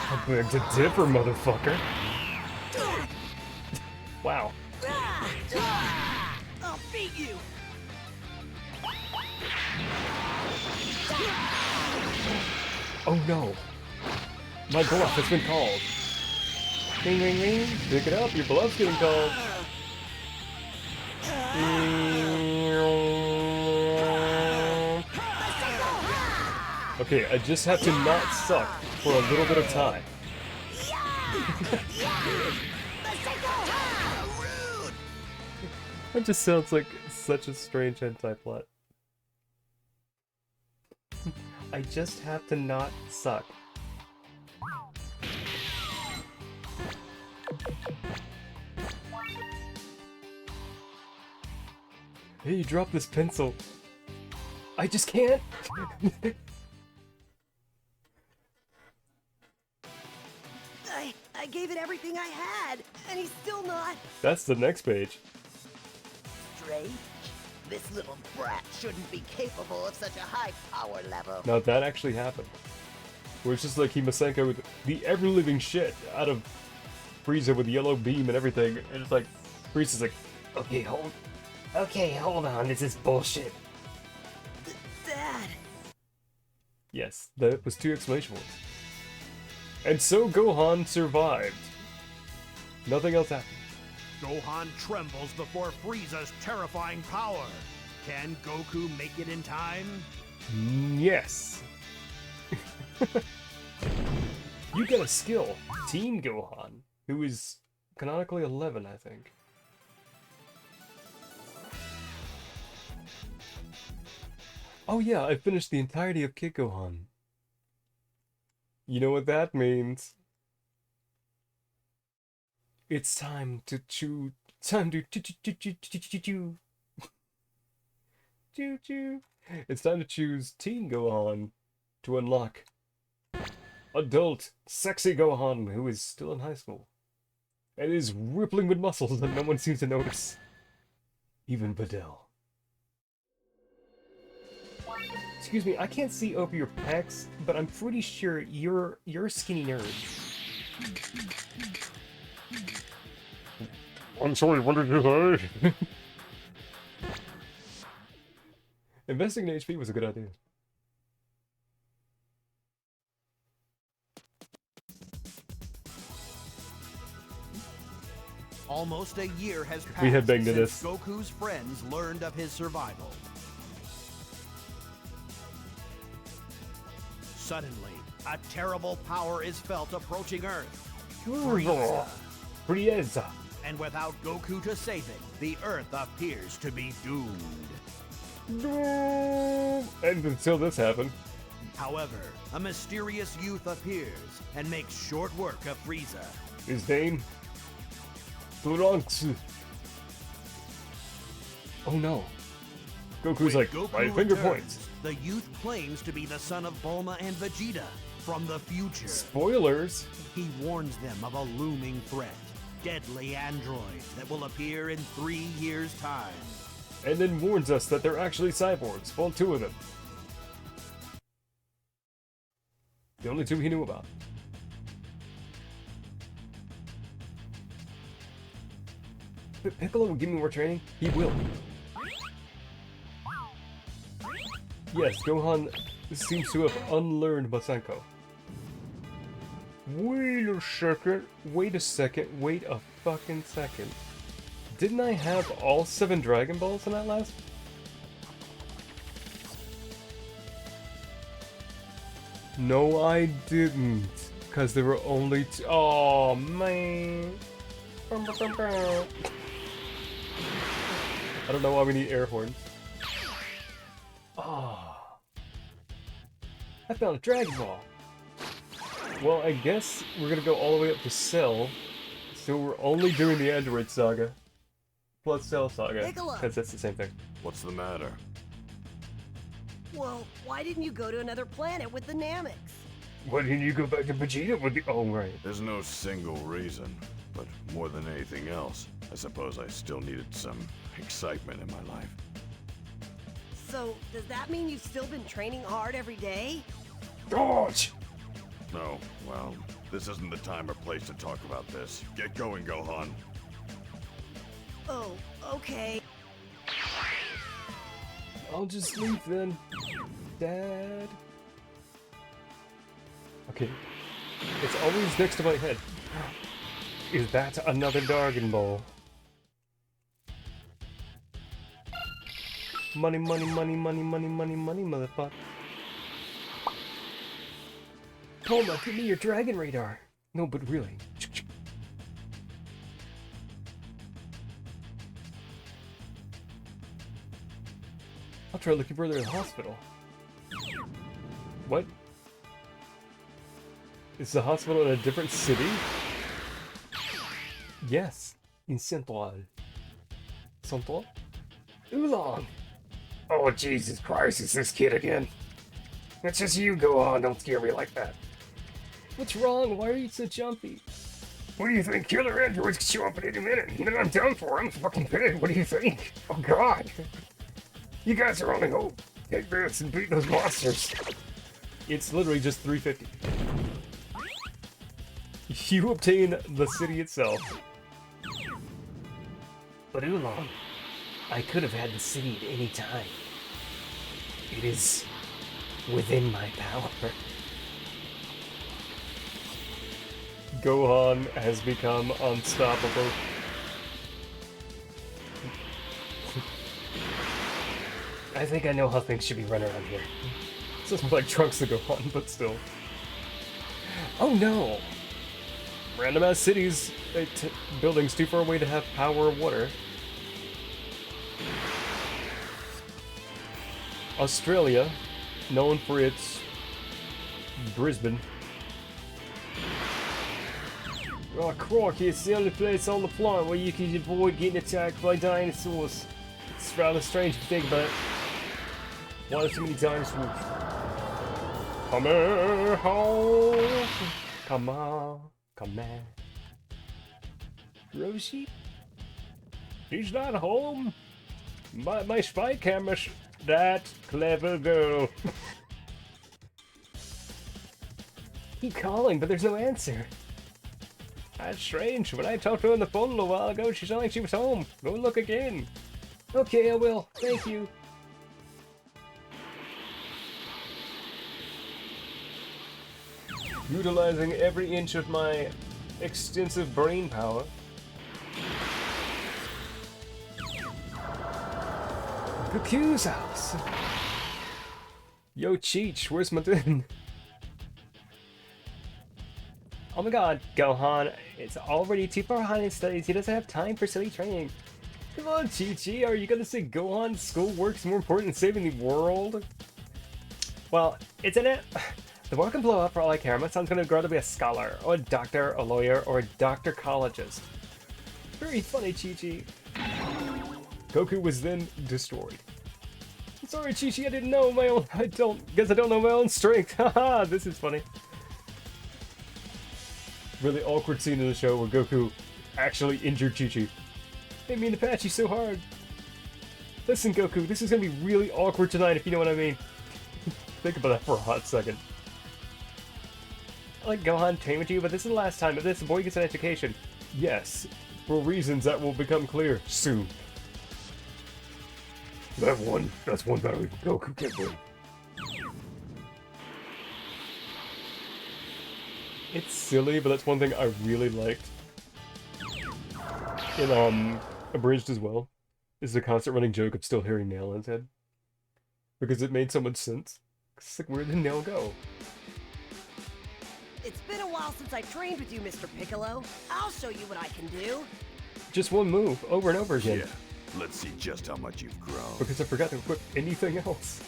I beg to differ, motherfucker. Wow. I'll beat you. Oh no. My bluff has been called. Ring, ring, ring. Pick it up, your bluff's getting called. Okay, I just have to not suck for a little bit of time. That just sounds like such a strange hentai-plot. I just have to not suck. Hey, you dropped this pencil. I just can't. I gave it everything I had, and he's still not That's the next page. straight. This little brat shouldn't be capable of such a high power level. Now that actually happened. Where it's just like he Masenko'd the ever-living shit out of Frieza with the yellow beam and everything, and it's like, Frieza's like, okay, hold on, this is bullshit. Dad. Yes, that was 2 exclamation points. And so Gohan survived. Nothing else happened. Gohan trembles before Frieza's terrifying power. Can Goku make it in time? Yes. You got a skill, Teen Gohan, who is canonically 11, I think. Oh yeah, I finished the entirety of Kid Gohan. You know what that means? It's time to choo. It's time to choose Teen Gohan to unlock adult, sexy Gohan, who is still in high school and is rippling with muscles that no one seems to notice. Even Videl. Excuse me, I can't see over your pecs, but I'm pretty sure you're a skinny nerd. I'm sorry, what did you say? Investing in HP was a good idea. Almost a year has passed We had banged to since this. Goku's friends learned of his survival. Suddenly, a terrible power is felt approaching Earth. Frieza. Frieza. And without Goku to save it, the Earth appears to be doomed. No. And until this happened. However, a mysterious youth appears and makes short work of Frieza. His name? Trunks. Oh no. Goku's When like, Goku my finger returns, points. the youth claims to be the son of Bulma and Vegeta from the future. Spoilers. He warns them of a looming threat, deadly androids that will appear in 3 years' time. And then warns us that they're actually cyborgs. Well, 2 of them. The only 2 he knew about. But Piccolo will give me more training? He will. Yes, Gohan seems to have unlearned Masenko. Wait a second. Wait a second. Wait a fucking second. Didn't I have all 7 Dragon Balls in that last? No, I didn't. Because there were only 2. Oh, man. I don't know why we need air horns. Oh. I found a Dragon Ball. Well, I guess we're gonna go all the way up to Cell. So we're only doing the Android Saga. Plus Cell Saga. Because that's the same thing. What's the matter? Well, why didn't you go to another planet with the Nameks? Why didn't you go back to Vegeta with the... Oh, right. There's no single reason, but more than anything else, I suppose I still needed some excitement in my life. So, does that mean you've still been training hard every day? Dodge! No, well, this isn't the time or place to talk about this. Get going, Gohan. Oh, okay. I'll just leave then. Dad. Okay. It's always next to my head. Is that another Dragon Ball? Money, money, money, money, money, money, money, motherfucker. Poma, give me your dragon radar. No, but really. I'll try looking further in the hospital. What? Is the hospital in a different city? Yes, in Central. Central? Oolong! Oh, Jesus Christ, it's this kid again. It's just you, Gohan. Don't scare me like that. What's wrong? Why are you so jumpy? What do you think? Killer androids can show up at any minute. And then I'm done for. I'm fucking pissed. What do you think? Oh, God. You guys are only hope. Take this and beat those monsters. It's literally just 350. You obtain the city itself. But Oolong, I could have had the city at any time. It is within my power. Gohan has become unstoppable. I think I know how things should be run around here. This is like Trunks to Gohan, but still. Oh no! Randomized cities, buildings too far away to have power or water. Australia, known for its Brisbane. Oh, crikey, it's the only place on the planet where you can avoid getting attacked by dinosaurs. It's rather strange if you think about it. Why are so many dinosaurs? Come here, home. Come on, come on. Roshi? He's not home. My spy camera's that clever girl. Keep calling, but there's no answer. That's strange. When I talked to her on the phone a little while ago, she sounded like she was home. Go look again. Okay, I will. Thank you. Utilizing every inch of my extensive brain power. Goku's house. Yo, Cheech, where's my din? Oh my god, Gohan, it's already too far behind in studies. He doesn't have time for silly training. Come on, Chi-Chi, are you gonna say Gohan's schoolwork's more important than saving the world? Well, isn't it? The world can blow up for all I care. My son's gonna grow to be a scholar, or a doctor, a lawyer, or a doctor-cologist. Very funny, Chi-Chi. Goku was then destroyed. I'm sorry, Chi-Chi, I didn't know my own... I don't know my own strength. Haha, this is funny. Really awkward scene in the show where Goku actually injured Chi-Chi. Didn't mean to patch you so hard. Listen, Goku, this is gonna be really awkward tonight, if you know what I mean. Think about that for a hot second. I like Gohan train with you, but this is the last time. If this boy gets an education. Yes, For reasons that will become clear soon. That's one battle Goku can win. It's silly, but that's one thing I really liked. In Abridged as well, is the constant running joke of still hearing Nail in his head. Because it made so much sense. It's like, where did Nail go? It's been a while since I trained with you, Mr. Piccolo. I'll show you what I can do. Just one move, over and over again. Yeah, let's see just how much you've grown. Because I forgot to equip anything else.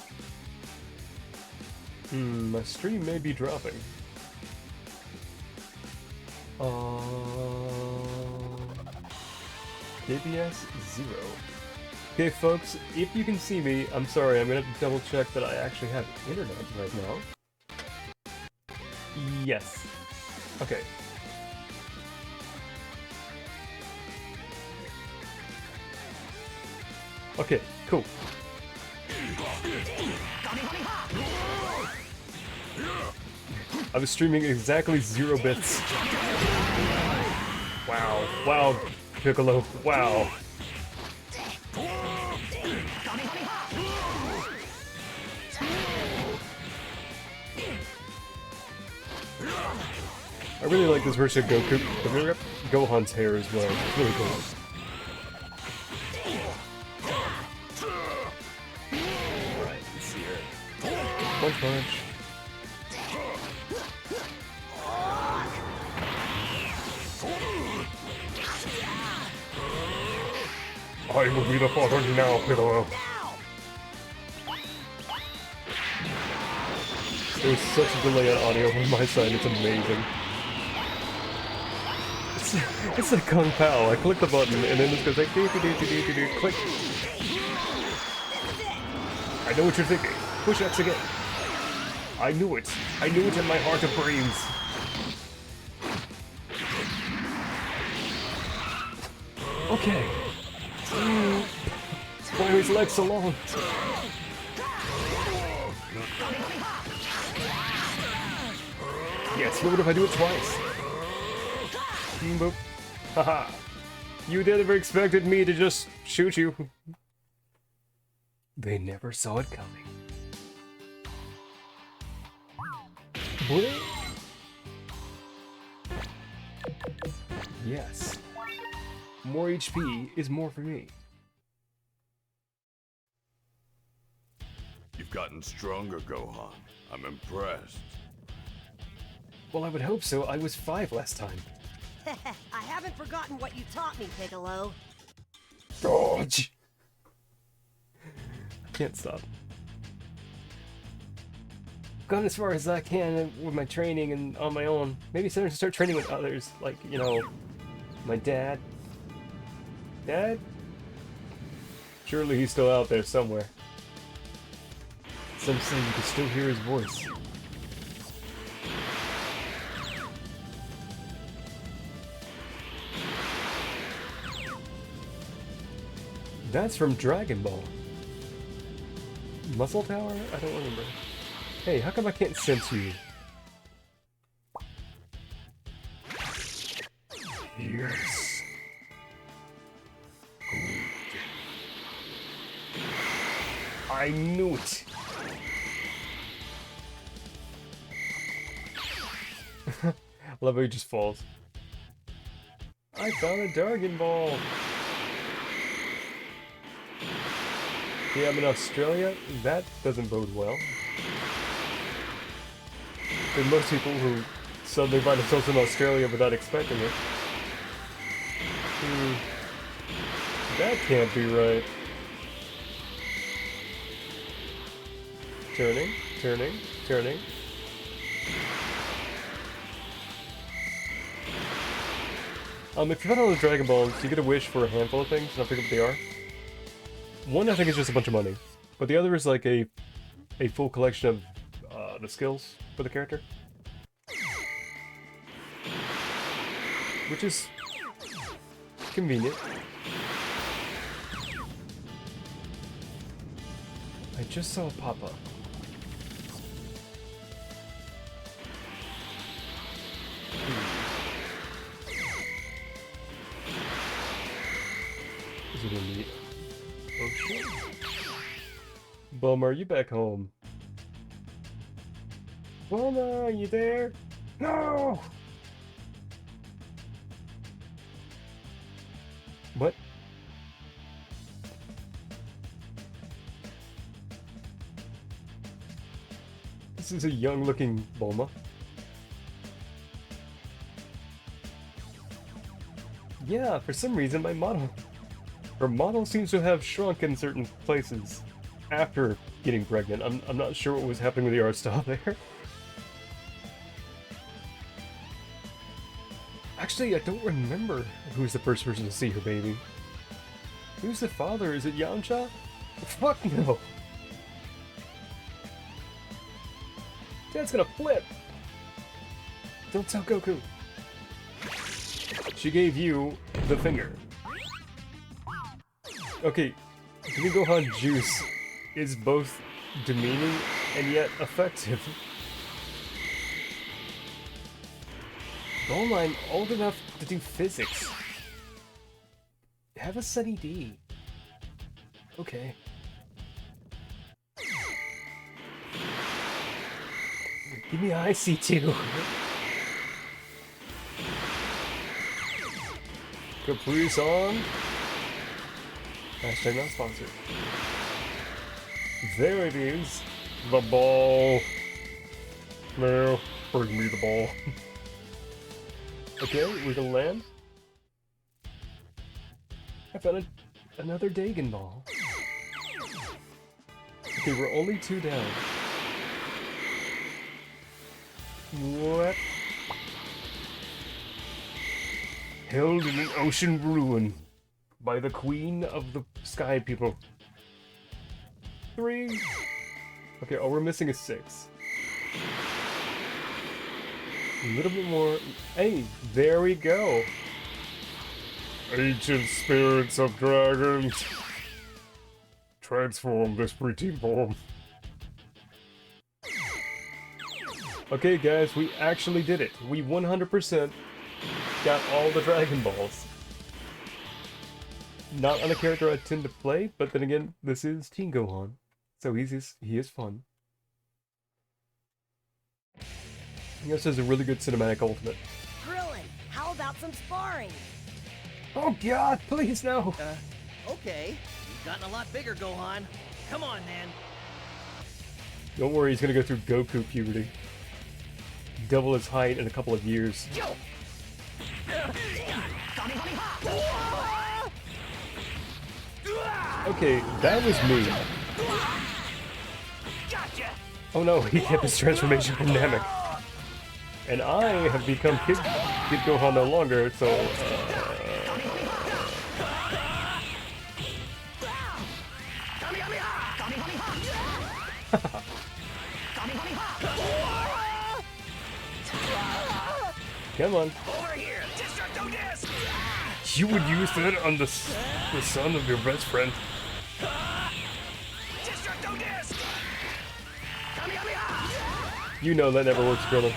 My stream may be dropping. KBS 0. Okay, folks, if you can see me, I'm sorry, I'm gonna have to double check that I actually have internet right now. Yes. Okay. Okay, cool. I was streaming exactly 0 bits. Wow. Wow, Piccolo. Wow. I really like this version of Gohan's hair as well. It's really cool. Alright, let's see here. Punch punch. I will be the father now, Piccolo. There's such a delay on audio on my side, it's amazing. It's like Kung Pao. I click the button and then it goes like do click. I know what you're thinking. Push X again. I knew it. I knew it in my heart of brains. Okay. Why are his legs so long? Yes, but what if I do it twice? Boop. Haha. You never expected me to just shoot you. They never saw it coming. What? Yes. More HP is more for me. You've gotten stronger, Gohan. I'm impressed. Well, I would hope so. I was 5 last time. I haven't forgotten what you taught me, Piccolo. Dodge! Can't stop. Gone as far as I can with my training and on my own. Maybe soon start training with others, like, you know, my dad. Dad? Surely he's still out there somewhere. Some say you can still hear his voice. That's from Dragon Ball. Muscle Tower? I don't remember. Hey, how come I can't sense you? Yes. I knew it! Love how he just falls. I found a Dragon Ball! Yeah, I'm in Australia. That doesn't bode well. There's most people who suddenly find themselves in Australia without expecting it. That can't be right. Turning, turning, turning. If you find all the Dragon Balls, you get a wish for a handful of things, and I'll pick up what they are. One, I think, is just a bunch of money, but the other is like a full collection of the skills for the character. Which is convenient. I just saw Papa. in the ocean? Bulma, are you back home? Bulma, are you there? No! What? This is a young-looking Bulma. Yeah, for some reason her model seems to have shrunk in certain places after getting pregnant. I'm not sure what was happening with the art style there. Actually, I don't remember who's the first person to see her baby. Who's the father? Is it Yamcha? Fuck no! Dad's gonna flip! Don't tell Goku. She gave you the finger. Okay, Baby Gohan juice is both demeaning and yet effective. Bulma, I'm old enough to do physics. Have a sunny D. Okay. Give me IC2. Caprice on. Hashtag not sponsored. There it is. The ball. No, bring me the ball. Okay, we're gonna land. I found another Dagon ball. Okay, we're only 2 down. What? Held in an ocean ruin by the queen of the sky people. 3. Okay, oh, we're missing a 6. A little bit more. Hey, there we go. Ancient spirits of dragons, transform this preteen form. Okay, guys, we actually did it. We 100% got all the Dragon Balls. Not on a character I tend to play, but then again, this is Teen Gohan, so he is fun. This is a really good cinematic ultimate. Krillin, how about some sparring? Oh god, please no! Okay. You've gotten a lot bigger, Gohan. Come on, man. Don't worry, he's gonna go through Goku puberty. Double his height in a couple of years. Okay, that was me. Oh no, he kept his transformation dynamic. And I have become Kid Gohan no longer, so... Come on. Over here. Destructo Disc. You would use that on the son of your best friend. Destructo Disc. You know that never works, Krillin.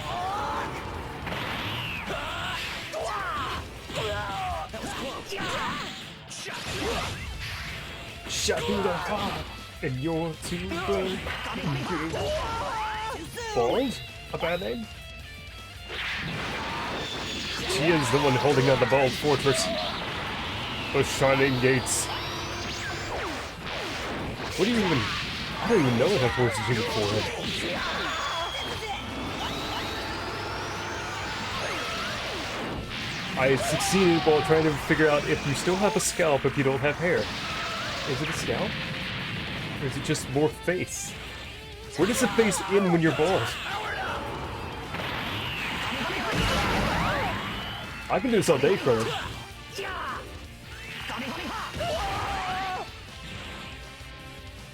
Shot through the heart, and you're too good. Balls? A bad name? She is the one holding on the Bald Fortress. The Shining Gates. What do you even... I don't even know what that force is used for. I succeeded while trying to figure out if you still have a scalp if you don't have hair. Is it a scalp? Or is it just more face? Where does the face end when you're bald? I can do this all day, Krillin.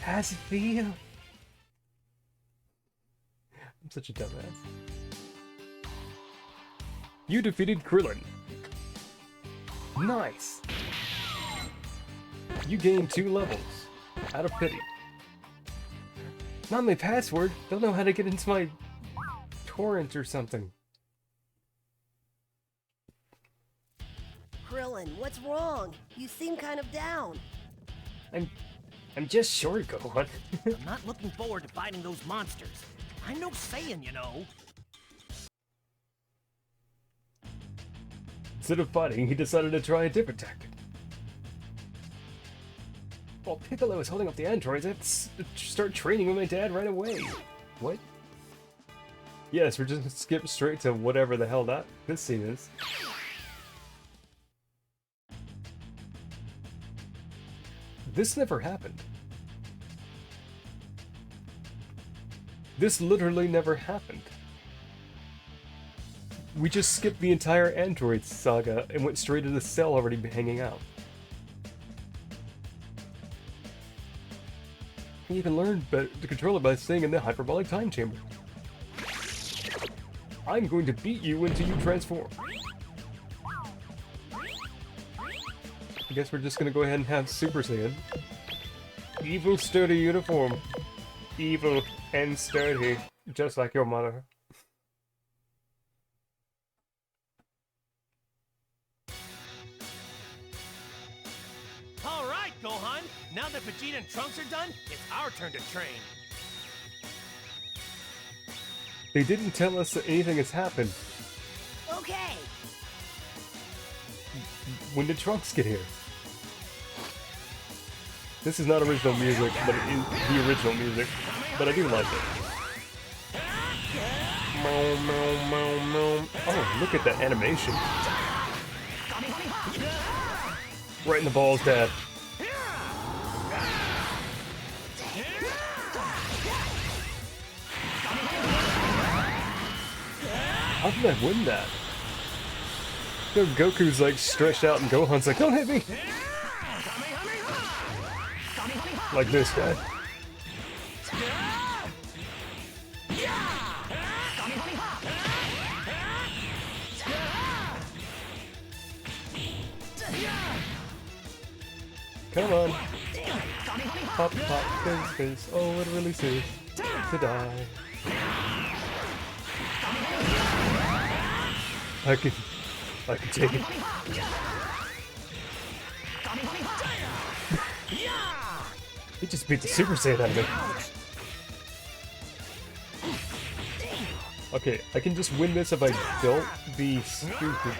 How's it feel? I'm such a dumbass. You defeated Krillin. Nice. You gained 2 levels. Out of pity. Not my password. Don't know how to get into my torrent or something. Krillin, Krillin, what's wrong? You seem kind of down. I'm just short, Gohan. I'm not looking forward to fighting those monsters. I'm no Saiyan, you know. Instead of fighting, he decided to try a different tactic. While Piccolo is holding up the androids, I have to start training with my dad right away. What? Yes, we're just gonna skip straight to whatever the hell this scene is. This never happened. This literally never happened. We just skipped the entire Android saga and went straight to the Cell already hanging out. You can learn to control it by staying in the hyperbolic time chamber. I'm going to beat you until you transform. I guess we're just gonna go ahead and have Super Saiyan. Evil, sturdy uniform. Evil and sturdy, just like your mother. All right, Gohan. Now that Vegeta and Trunks are done, it's our turn to train. They didn't tell us that anything has happened. Okay. When did Trunks get here? This is not original music, but it is the original music. But I do like it. Oh, look at that animation. Right in the balls, Dad. How did I win that? You know, Goku's like stretched out and Gohan's like, don't hit me! Like this, Dad. Come on. Pop, pop, fizz, fizz. Oh, it really suits to die. I can take it. He just beat the Super Saiyan out of me. Okay, I can just win this if I don't be stupid.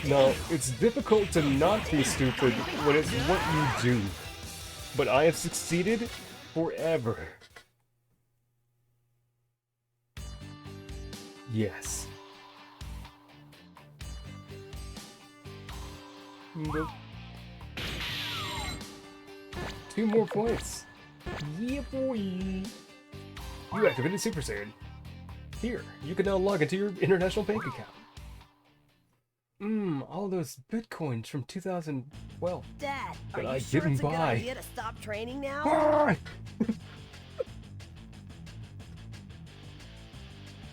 No, it's difficult to not be stupid when it's what you do. But I have succeeded forever. Yes. Nope. 2 more points. Yeah, boy. You activated Super Saiyan. Here, you can now log into your international bank account. All those bitcoins from 2012. Dad, But are I you sure didn't it's a good buy. idea to stop training now? Ah!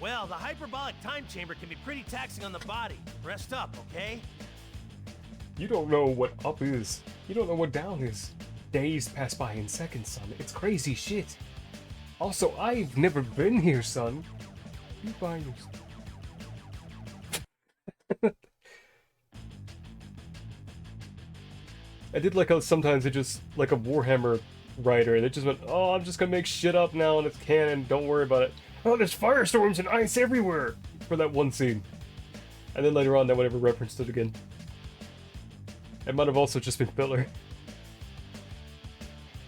Well, the hyperbolic time chamber can be pretty taxing on the body. Rest up, okay? You don't know what up is. You don't know what down is. Days pass by in seconds, son. It's crazy shit. Also, I've never been here, son. You buy yourself. I did like how sometimes it just, like a Warhammer writer, they just went, oh, I'm just gonna make shit up now and it's canon, don't worry about it. Oh, there's firestorms and ice everywhere! For that one scene. And then later on, they would ever referenced it again. It might have also just been filler.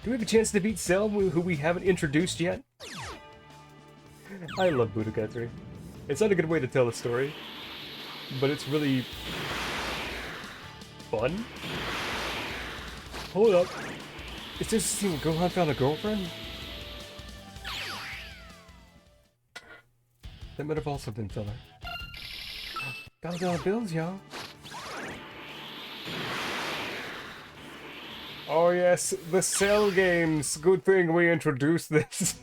Do we have a chance to beat Cell, who we haven't introduced yet? I love Budokai 3. It's not a good way to tell a story, but it's really fun. Hold up. Is this a scene where Gohan found a girlfriend? That might have also been filler. $1,000 bills, y'all. Oh yes, the Cell games. Good thing we introduced this.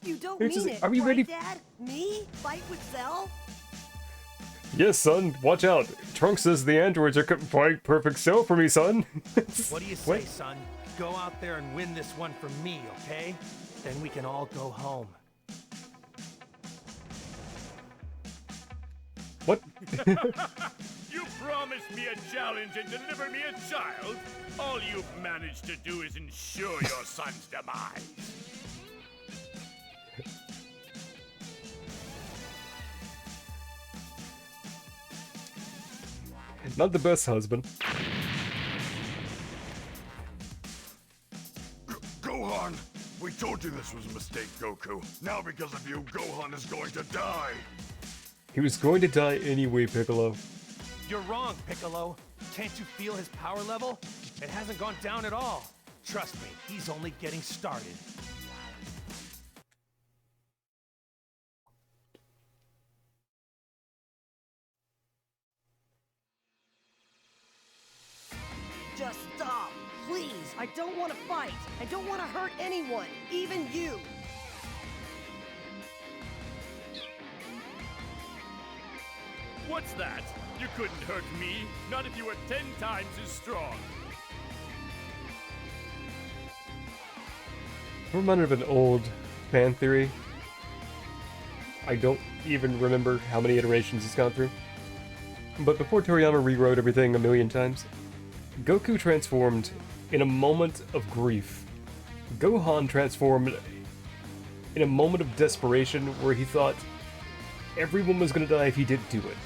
You don't It's mean just- it, are we right, ready- Dad? Me? Fight with Cell? Yes, son. Watch out. Trunks says the androids are quite perfect Cell for me, son. What do you say, son? Go out there and win this one for me, okay? Then we can all go home. What? You promised me a challenge and delivered me a child. All you've managed to do is ensure your son's demise. Not the best husband. Gohan! We told you this was a mistake, Goku. Now because of you, Gohan is going to die. He was going to die anyway, Piccolo. You're wrong, Piccolo. Can't you feel his power level? It hasn't gone down at all. Trust me, he's only getting started. Just stop, please. I don't want to fight. I don't want to hurt anyone, even you. What's that? You couldn't hurt me, not if you were 10 times as strong. I'm reminded of an old fan theory. I don't even remember how many iterations it's gone through. But before Toriyama rewrote everything a million times, Goku transformed in a moment of grief. Gohan transformed in a moment of desperation where he thought everyone was gonna die if he didn't do it.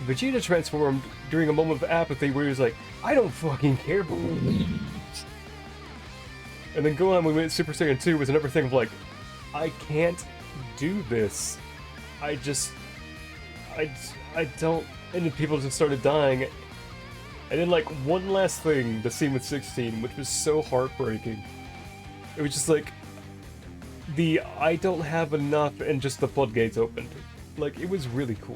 Vegeta transformed during a moment of apathy where he was like, I don't fucking care. And then Gohan, when we went Super Saiyan 2, was another thing of like, I can't do this. I don't. And then people just started dying. And then, like, one last thing, the scene with 16, which was so heartbreaking. It was just like, the I don't have enough and just the floodgates opened. Like, it was really cool.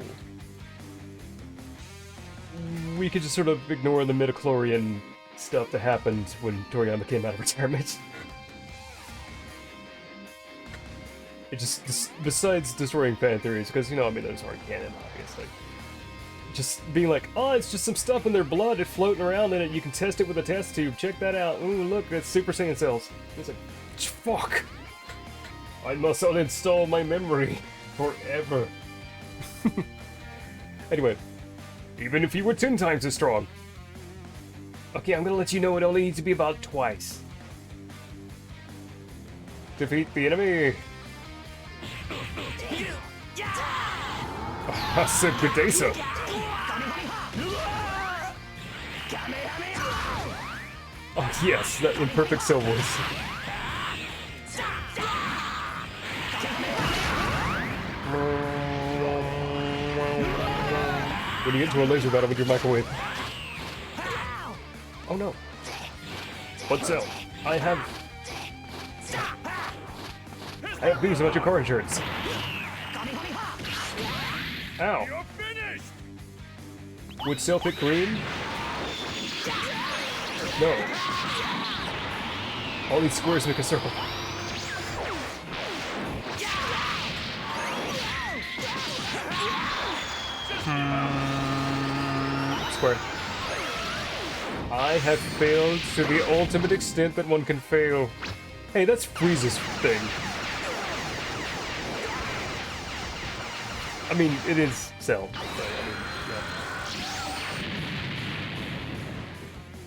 We could just sort of ignore the midichlorian stuff that happened when Toriyama came out of retirement. It just, besides destroying fan theories, because, you know, I mean, those aren't canon, obviously. Just being like, oh, it's just some stuff in their blood, it's floating around in it, you can test it with a test tube, check that out, ooh, look, that's Super Saiyan cells. It's like, fuck! I must uninstall my memory forever. Anyway, even if you were 10 times as strong. Okay, I'm gonna let you know it only needs to be about twice. Defeat the enemy! Hasebidesa! Oh yes, that imperfect cell voice. When you get into a laser battle with your microwave. Oh no. What cell? I have news about your car insurance. Ow. You're finished! Would cell pick green? No. All these squares make a circle. Square. I have failed to the ultimate extent that one can fail. Hey, that's Frieza's thing. I mean, it is Cell. But, I mean, yeah.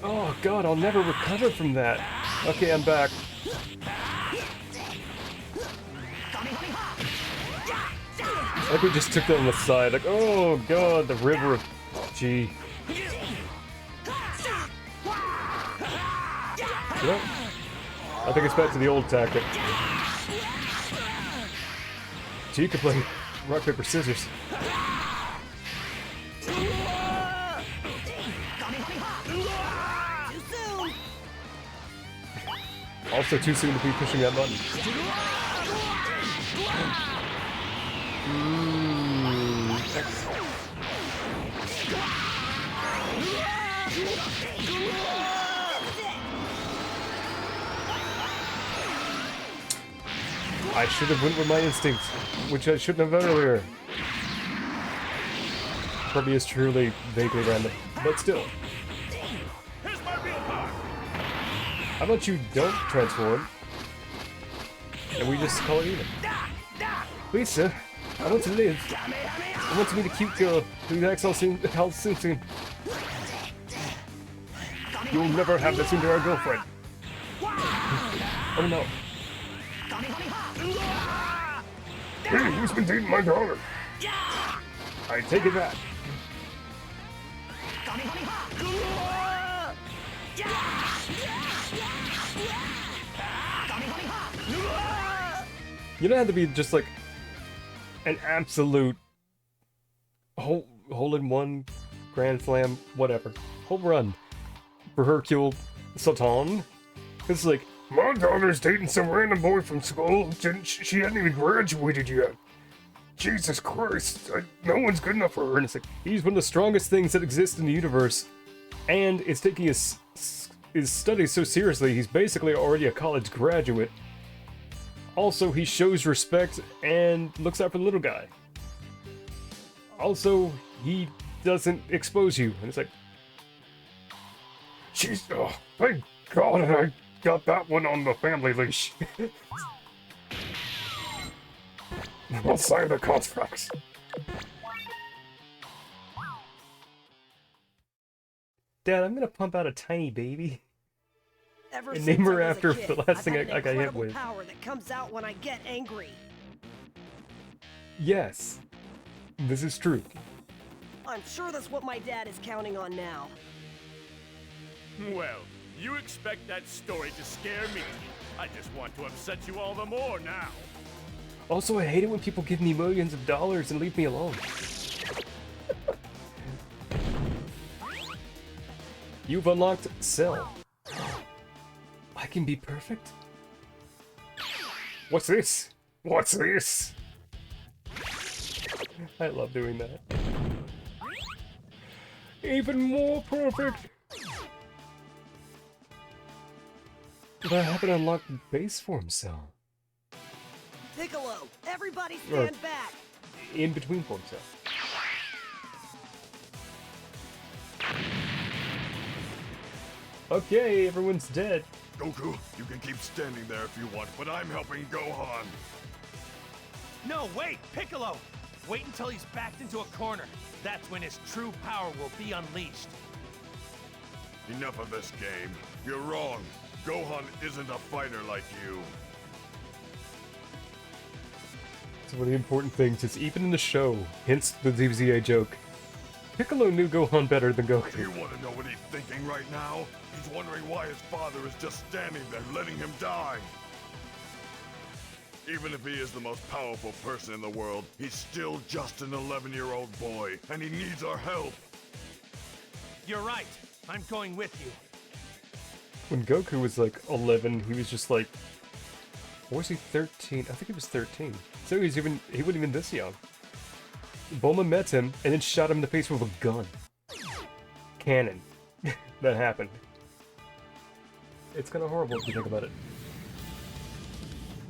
Oh god, I'll never recover from that. Okay, I'm back. I think we just took that on the side, like, oh god, the river of G. Yep. I think it's back to the old tactic. G could play rock, paper, scissors. Also too soon to be pushing that button. I should have went with my instinct, which I shouldn't have done earlier. Probably is truly vaguely random, but still. Here's my real power! How about you don't transform, and we just call it even? Lisa, I want to live. I want to meet a cute girl who acts all soon. You'll never have the Tsundere girlfriend. Oh no. Hey, who's been dating my daughter? I take it back. You don't have to be just like an absolute hole-in-one, grand slam, whatever. Home run for Hercule Satan. It's like, My daughter's dating some random boy from school. She hadn't even graduated yet. Jesus Christ, no one's good enough for her. and it's like, he's one of the strongest things that exist in the universe, and it's taking his studies so seriously, he's basically already a college graduate. Also, he shows respect and looks out for the little guy. Also, he doesn't expose you, and it's like, She's, oh, thank God I got that one on the family leash. I'll sign the contracts. Dad, I'm gonna pump out a tiny baby. Ever And since name I her was a after kid, the last I've thing had an I got hit incredible with. power that comes out when I get angry. Yes, this is true. I'm sure that's what my dad is counting on now. Well, you expect that story to scare me. I just want to upset you all the more now. Also, I hate it when people give me millions of dollars and leave me alone. You've unlocked Cell. I can be perfect? What's this? What's this? I love doing that. Even more perfect! But I haven't unlocked base form Cell. Piccolo, everybody stand back! In between form Cell. Okay, everyone's dead. Goku, you can keep standing there if you want, but I'm helping Gohan. No, wait, Piccolo! Wait until he's backed into a corner. That's when his true power will be unleashed. Enough of this game. You're wrong. Gohan isn't a fighter like you. It's one of the important things is even in the show, hence the DBZ joke, Piccolo knew Gohan better than Goku. You want to know what he's thinking right now? He's wondering why his father is just standing there letting him die. Even if he is the most powerful person in the world, he's still just an 11-year-old boy, and he needs our help. You're right. I'm going with you. When Goku was like 11, he was just like, or was he 13? I think he was 13. So he wasn't even this young. Bulma met him and then shot him in the face with a gun. Canon. That happened. It's kind of horrible if you think about it.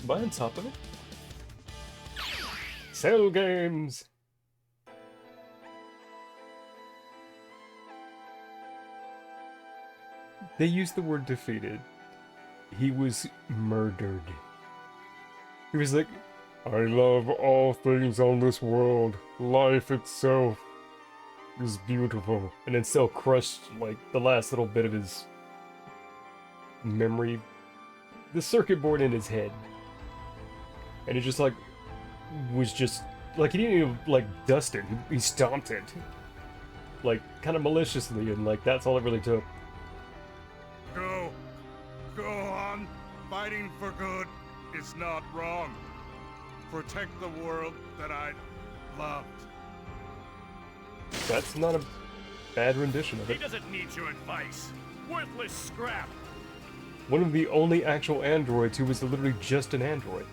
Am I on top of it? Cell games! They used the word defeated. He was murdered. He was like, I love all things on this world. Life itself is beautiful. And then Cell crushed, like, the last little bit of his memory. The circuit board in his head. And it just, like, was just, like, he didn't even, like, dust it. He stomped it. Like, kind of maliciously, and, like, that's all it really took. Go on. Fighting for good is not wrong. Protect the world that I loved. That's not a bad rendition of He it. doesn't need your advice. Worthless scrap. One of the only actual androids who was literally just an android.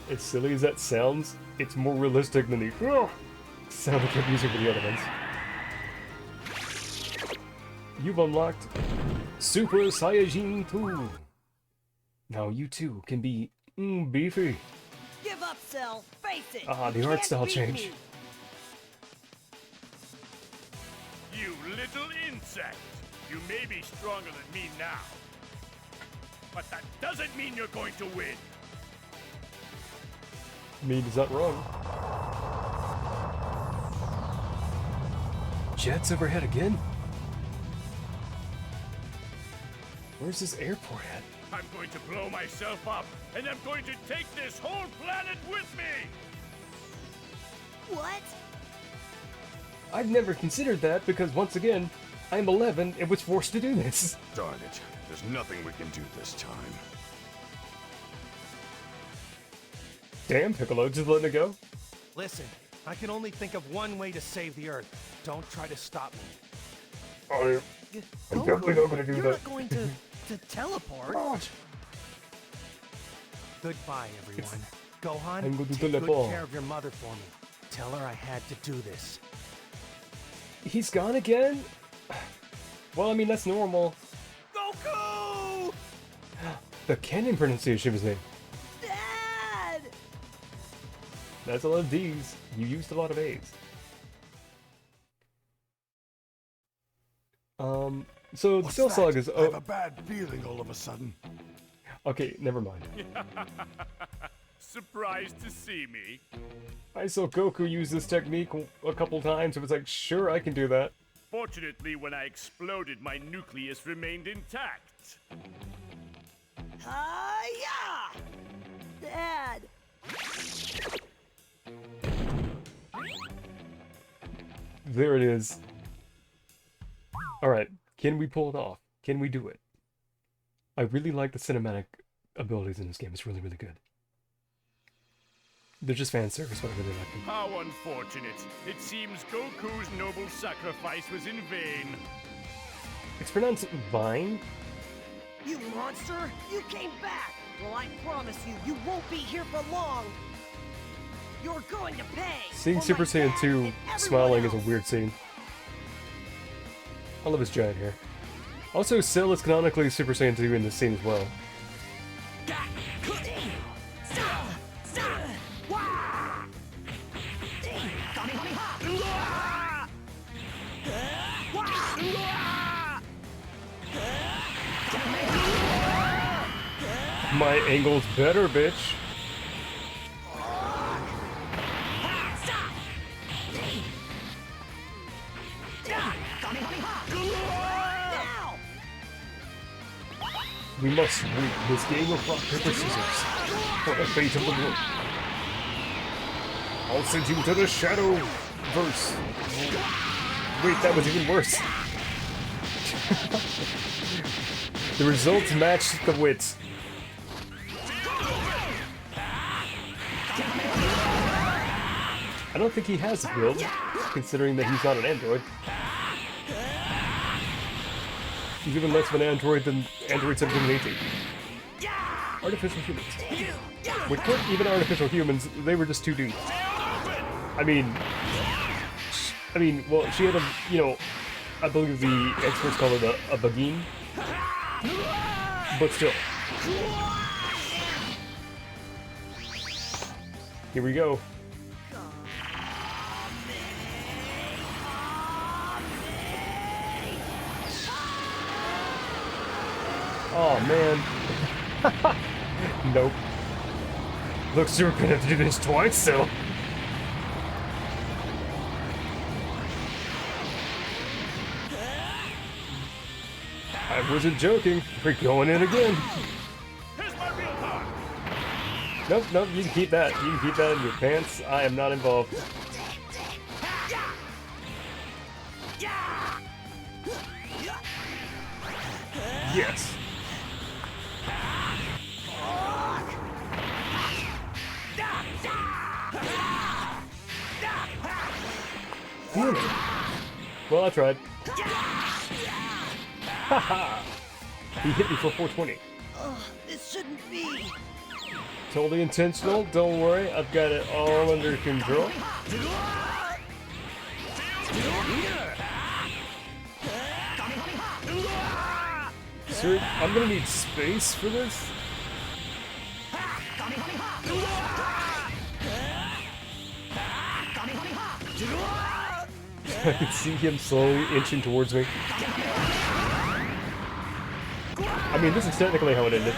As silly as that sounds, it's more realistic than the sound I kept using for the other ones. You've unlocked Super Saiyajin 2. Now you too can be beefy. Give up, Cell. Face it. The You art can't style beat change. me. You little insect. You may be stronger than me now. But that doesn't mean you're going to win. Mead is not wrong. Jets overhead again? Where's this airport at? I'm going to blow myself up, and I'm going to take this whole planet with me! What? I've never considered that because, once again, I'm 11 and was forced to do this. Darn it. There's nothing we can do this time. Damn, Piccolo, just letting it go? Listen, I can only think of one way to save the Earth. Don't try to stop me. I'm definitely not gonna do You're that. not going to teleport. God. Goodbye, everyone. Gohan, I'm going to take good teleport. care of your mother for me. Tell her I had to do this. He's gone again? Well, I mean, that's normal. Goku! The canon pronunciation of his name. Dad! That's a lot of D's. You used a lot of A's. So the Cell Saga is... I have a bad feeling all of a sudden. Okay, never mind. Surprised to see me? I saw Goku use this technique a couple times, and was like, sure, I can do that. Fortunately, when I exploded, my nucleus remained intact. Hi-ya! Dad! There it is. Alright, can we pull it off? Can we do it? I really like the cinematic abilities in this game. It's really, really good. They're just fan service, but I really like them. How unfortunate. It seems Goku's noble sacrifice was in vain. It's pronounced Vine? You monster! You came back! Well, I promise you, you won't be here for long! You're going to pay! Seeing for Super my Saiyan dad 2 and everyone smiling is a else. weird scene. I love his giant hair. Also, Cell is canonically Super Saiyan 2 in this scene as well. My angle's better, bitch. We must win this game of rock, paper, scissors for the fate of the world. I'll send you to the shadow verse. Wait, that was even worse. The results match the wits. I don't think he has a build, considering that he's not an android. He's even less of an android than Android 17 and 18. Artificial humans. Which weren't even artificial humans, they were just two dudes. I mean, well, she had a, you know, I believe the experts call it a vagine. But still. Here we go. Oh man. Nope. Looks like we're gonna have to do this twice, so. I wasn't joking. We're going in again. Here's my real power. Nope, nope, you can keep that. You can keep that in your pants. I am not involved. Yes. Damn it. Well, I tried. Haha! He hit me for 420. This shouldn't be. Totally intentional, don't worry, I've got it all under control. Sir, I'm gonna need space for this. I can see him slowly inching towards me. I mean, this is technically how it ended.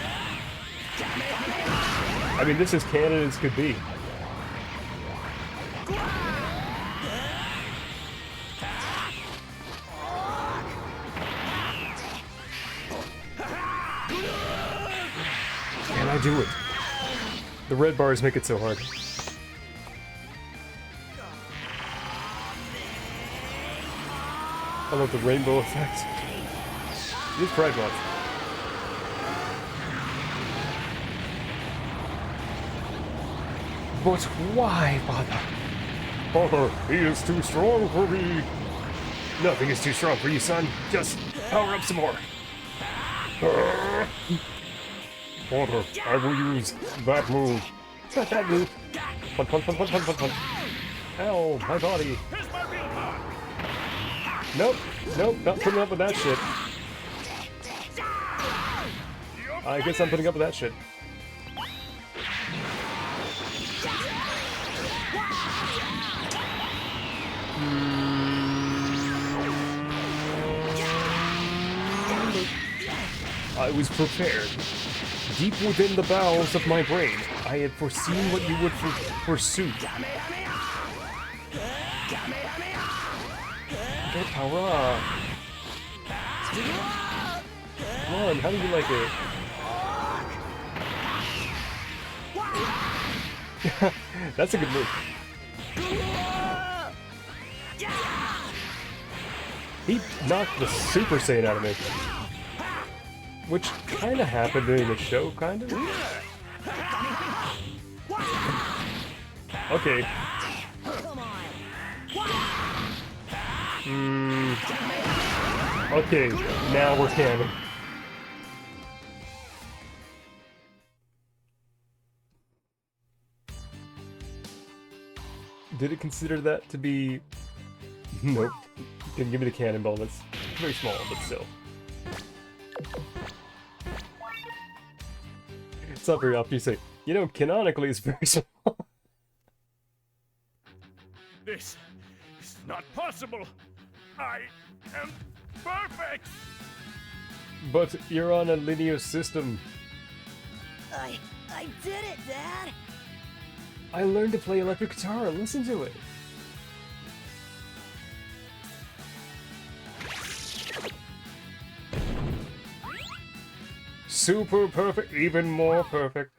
I mean, this is canon as could be. Can I do it? The red bars make it so hard. I love the rainbow effect. It is Pride Month. But why, Father? Father, he is too strong for me. Nothing is too strong for you, son. Just power up some more. Father, I will use that move. Not that move. Punch, punch, punch, punch, punch, punch, punch. Ow, my body. Nope, nope, not putting up with that shit. I guess I'm putting up with that shit. I was prepared. Deep within the bowels of my brain, I had foreseen what you would pursue. Get power up. Come on, how do you like it? That's a good move. He knocked the Super Saiyan out of me. Which kind of happened during the show, kind of? Okay. Okay, now we're canon. Did it consider that to be... Nope. Didn't give me the cannonball. That's very small, but still. It's not very often you say, you know, canonically it's very small. This is not possible. I am perfect. But you're on a linear system. I did it, Dad. I learned to play electric guitar. Listen to it. Super perfect, even more perfect.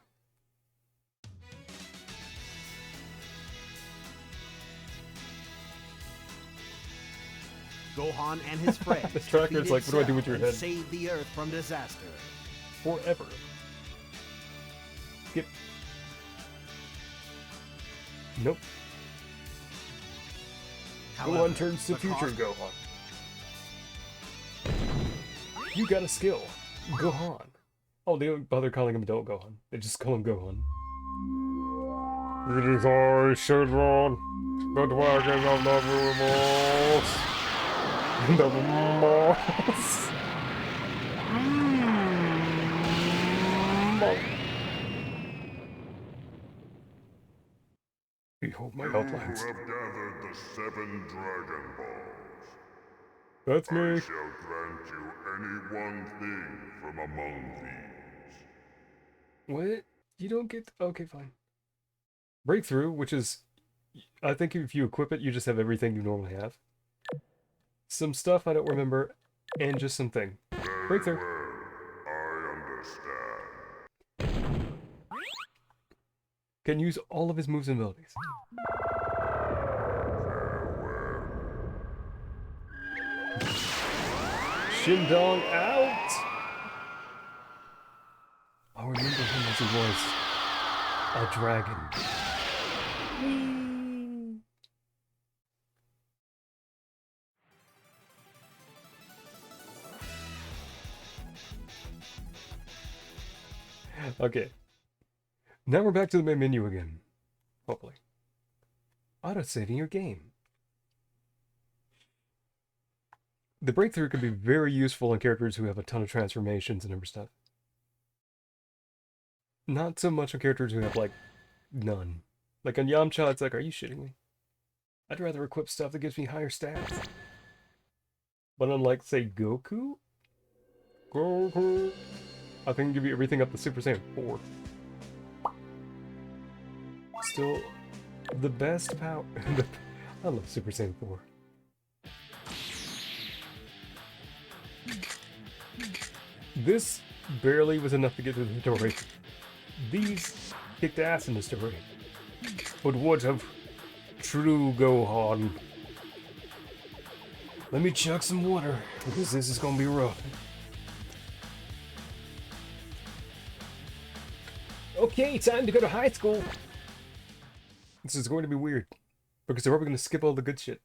Gohan and his friends This tracker's like, what do I do with your and head? save the Earth from disaster. Forever. Skip. Nope. However, Gohan turns to the future cost- Gohan. You got a skill. Gohan. Oh, they don't bother calling him adult Gohan. They just call him Gohan. It is I, Shenron, the dragon of the remorse. The remorse. Behold my outlines. You have gathered the 7 Dragon Balls. That's I me. shall grant you any one thing from among these. What? You don't get... Okay, fine. Breakthrough, which is... I think if you equip it, you just have everything you normally have. Some stuff I don't remember, and just something. Breakthrough. Well, I understand. Can use all of his moves and abilities. Shindong out! I'll remember him as he was. A dragon. Okay. Now we're back to the main menu again. Hopefully. Auto-saving your game. The breakthrough can be very useful on characters who have a ton of transformations and other stuff. Not so much on characters who have, like, none. Like on Yamcha, it's like, are you shitting me? I'd rather equip stuff that gives me higher stats. But unlike, say, Goku, Goku. I can give you everything up to Super Saiyan 4. Still, the best power. I love Super Saiyan 4. This barely was enough to get through the story. These kicked ass in the story. But what of true Gohan? Let me chug some water, because this is gonna be rough. Okay, time to go to high school. This is going to be weird, because they're probably gonna skip all the good shit.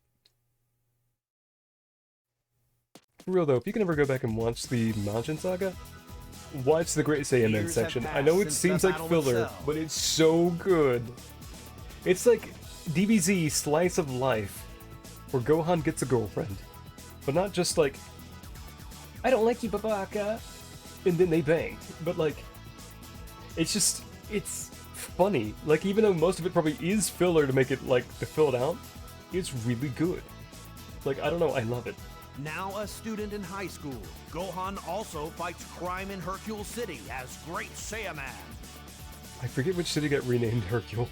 For real though, if you can ever go back and watch the Majin Saga, watch the Great Saiyaman Years section. have I know it passed seems since the like battle filler, itself. but it's so good. It's like DBZ Slice of Life, where Gohan gets a girlfriend. But not just like, I don't like you, Babaka, and then they bang. But like, it's funny. Like, even though most of it probably is filler to make it, like, to fill it out, it's really good. Like, I don't know, I love it. Now a student in high school, Gohan also fights crime in Hercule City as Great Saiyaman. I forget which city got renamed Hercule.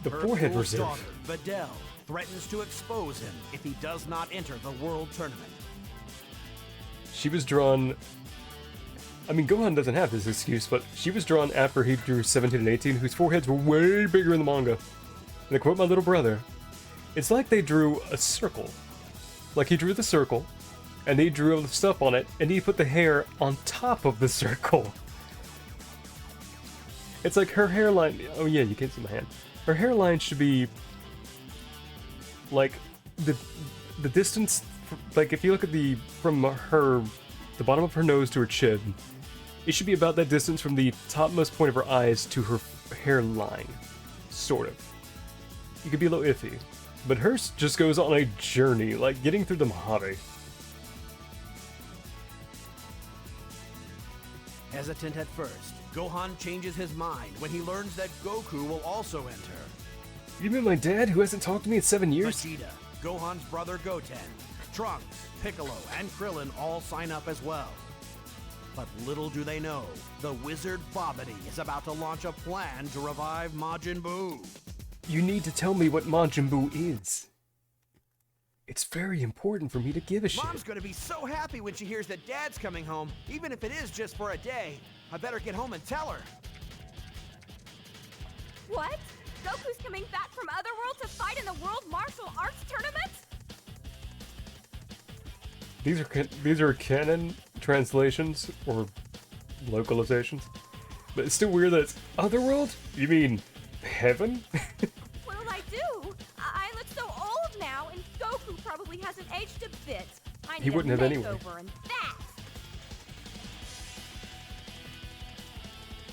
The Forehead Hercule's Reserve. daughter, Videl, threatens to expose him if he does not enter the World Tournament. She was drawn... I mean, Gohan doesn't have this excuse, but she was drawn after he drew 17 and 18, whose foreheads were way bigger in the manga. And to quote my little brother, it's like they drew a circle. Like, he drew the circle, and he drew all the stuff on it, and he put the hair on top of the circle. It's like her hairline... Oh yeah, you can't see my hand. Her hairline should be... like, the distance... Like, if you look at the... from her... the bottom of her nose to her chin, it should be about that distance from the topmost point of her eyes to her hairline. Sort of. You could be a little iffy. But hers just goes on a journey, like getting through the Mojave. Hesitant at first, Gohan changes his mind when he learns that Goku will also enter. You mean my dad, who hasn't talked to me in 7 years? Vegeta, Gohan's brother Goten, Trunks, Piccolo, and Krillin all sign up as well. But little do they know, the wizard Babidi is about to launch a plan to revive Majin Buu. You need to tell me what Majin Buu is. It's very important for me to give a shit. Mom's gonna be so happy when she hears that Dad's coming home, even if it is just for a day. I better get home and tell her. What? Goku's coming back from Otherworld to fight in the World Martial Arts Tournament? These are canon translations or localizations, but it's still weird that it's Otherworld. You mean heaven? What'll I do? I look so old now, and Goku probably hasn't aged a bit. I need He wouldn't a have anyway. makeover and that.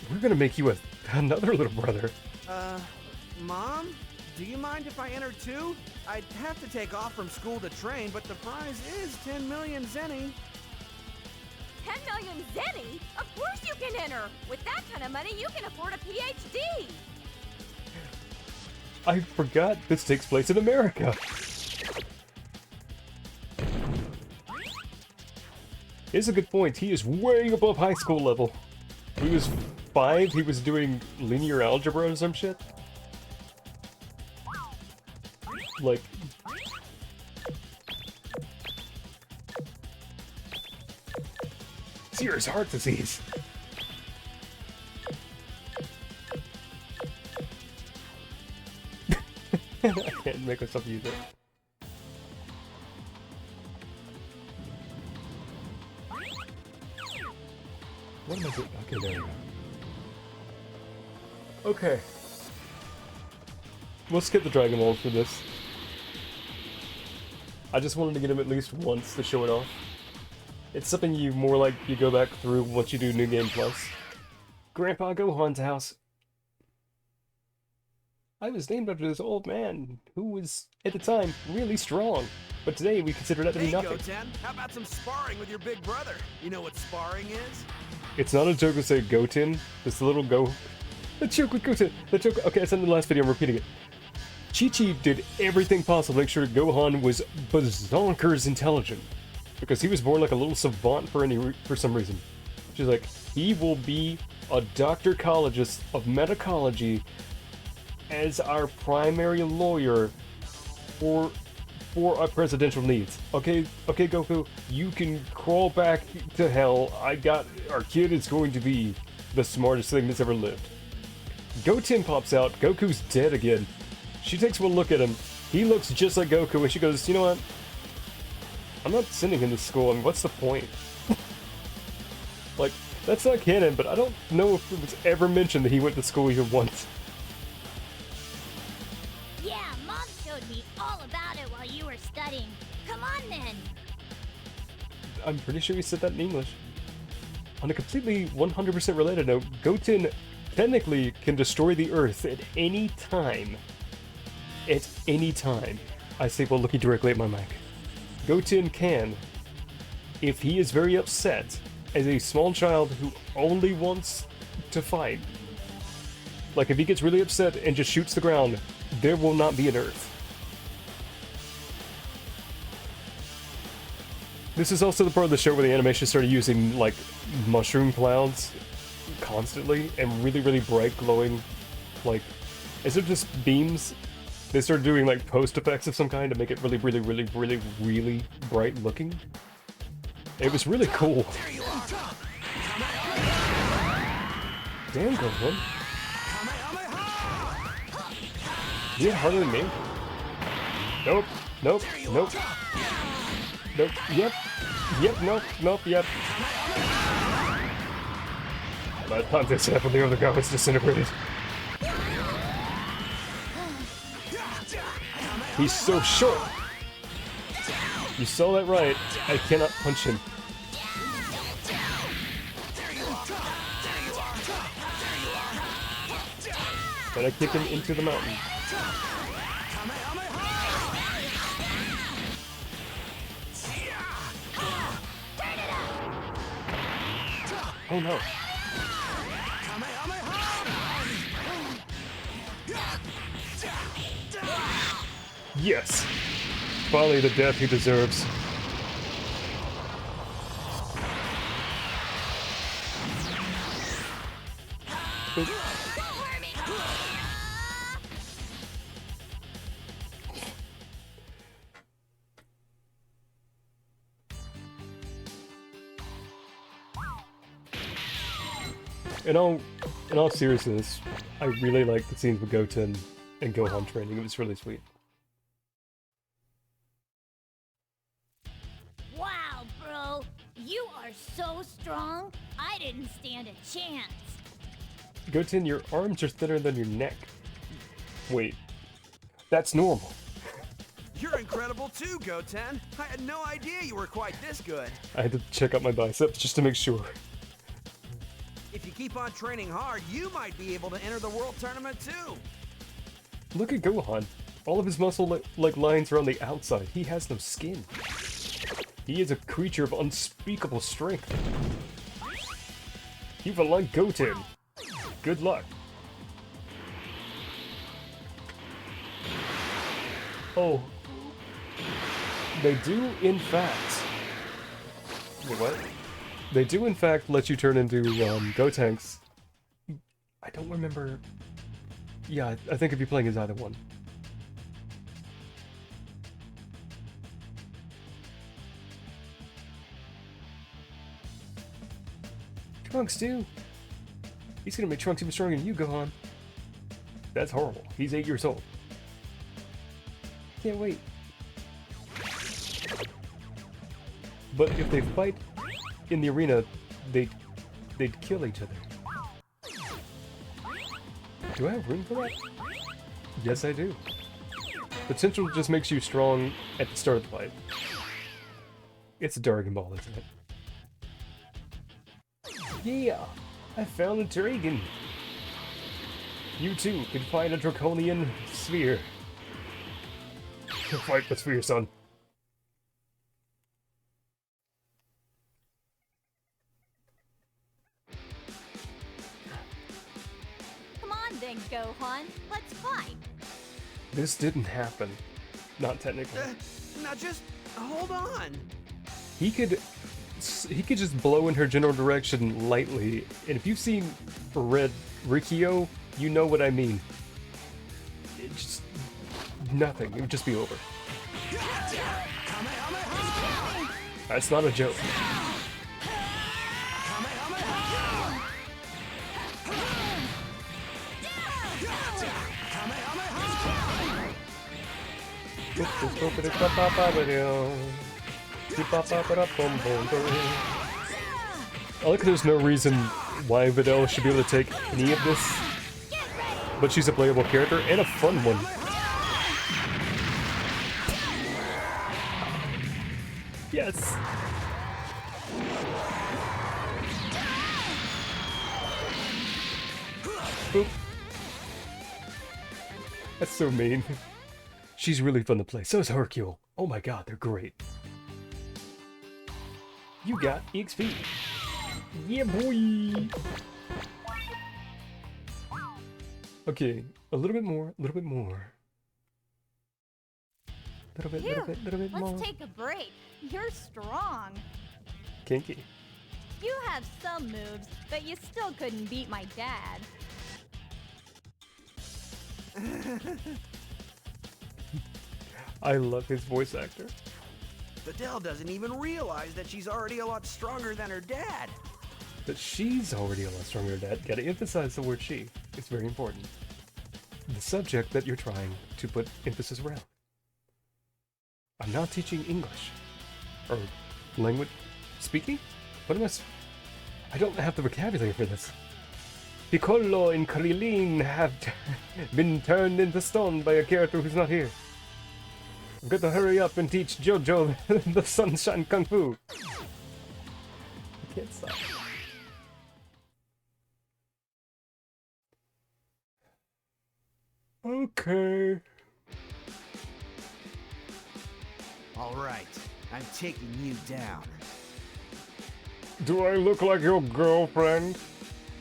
We're gonna make you another little brother. Mom? Do you mind if I enter too? I'd have to take off from school to train, but the prize is 10 million zenny. 10 million zenny? Of course you can enter! With that kind of money, you can afford a PhD! I forgot this takes place in America. It's a good point. He is way above high school level. He was 5, he was doing linear algebra or some shit. Like... serious heart disease. I can't make myself use it. What am I doing? Okay, there we go. Okay. We'll skip the Dragon Balls for this. I just wanted to get him at least once to show it off. It's something you more like you go back through once you do New Game Plus. Grandpa Gohan's house. I was named after this old man who was, at the time, really strong. But today we consider that to be Hey, nothing. Goten, how about some sparring with your big brother? You know what sparring is? It's not a joke to say Goten. This little the joke with Goten. The joke. Okay, I said in the last video. I'm repeating it. Chi-Chi did everything possible to make sure Gohan was bazonkers intelligent. because he was born like a little savant for some reason. She's like, he will be a doctor-cologist of metacology as our primary lawyer for our presidential needs. Okay, Goku, you can crawl back to hell. Our kid is going to be the smartest thing that's ever lived. Goten pops out. Goku's dead again. She takes one look at him. He looks just like Goku, and she goes, you know what? I'm not sending him to school. I mean, what's the point? Like, that's not canon, but I don't know if it was ever mentioned that he went to school even once. Yeah, Mom showed me all about it while you were studying. Come on then. I'm pretty sure he said that in English. On a completely 100% related note, Goten technically can destroy the Earth at any time. At any time. I say while looking directly at my mic. Goten can, if he is very upset, as a small child who only wants to fight. Like, if he gets really upset and just shoots the ground, there will not be an Earth. This is also the part of the show where the animation started using, like, mushroom clouds constantly, and really, really bright, glowing, like, instead of just beams, they started doing, like, post effects of some kind to make it really, really, really, really, really bright looking. It was really cool. Damn, Gohan. You hit harder than me? Nope. Nope. Nope. Nope. Yep. Yep. Nope. Nope. Yep. By the time this happened, the other guy was disintegrated. He's so short. You saw that right. I cannot punch him. But I kick him into the mountain. Oh no. Yes! Finally the death he deserves. In all seriousness, I really like the scenes with Goten and Gohan training. It was really sweet. Wow, bro. You are so strong. I didn't stand a chance. Goten, your arms are thinner than your neck. Wait, that's normal. You're incredible too, Goten. I had no idea you were quite this good. I had to check out my biceps just to make sure. If you keep on training hard, you might be able to enter the World Tournament too. Look at Gohan. All of his muscle like lines are on the outside. He has no skin. He is a creature of unspeakable strength. You will like Goten. Good luck. Oh. They do, in fact... Wait, what? They do, in fact, let you turn into, Gotenks. I don't remember... Yeah, I think if you're playing as either one. Trunks, too! He's gonna make Trunks even stronger than you, Gohan. That's horrible. He's 8 years old. Can't wait. But if they fight in the arena, they'd kill each other. Do I have room for that? Yes, I do. Potential just makes you strong at the start of the fight. It's a Dragon Ball, isn't it? Yeah! I found a dragon! You too can find a draconian sphere. Fight the sphere, son. Come on then, Gohan. Let's fight. This didn't happen. Not technically. Now just hold on. he could just blow in her general direction lightly, and if you've seen Red Rikio, you know what I mean. It just nothing. It would just be over. That's not a joke. I like there's no reason why Videl should be able to take any of this, but she's a playable character and a fun one. Yes! Boop. That's so mean. She's really fun to play. So is Hercule. Oh my god, they're great. You got EXP. Yeah, boy! Okay, a little bit more, a little bit more. Little bit more. Let's take a break. You're strong. Kinky. You have some moves, but you still couldn't beat my dad. I love his voice actor. Videl doesn't even realize that she's already a lot stronger than her dad. But she's already a lot stronger than that. Gotta emphasize the word she. It's very important. The subject that you're trying to put emphasis around. I'm not teaching English. Or language speaking? What am I don't have the vocabulary for this. Piccolo and Krillin have been turned into stone by a character who's not here. I've got to hurry up and teach JoJo the Sunshine Kung Fu. I can't stop. Okay. All right, I'm taking you down. Do I look like your girlfriend?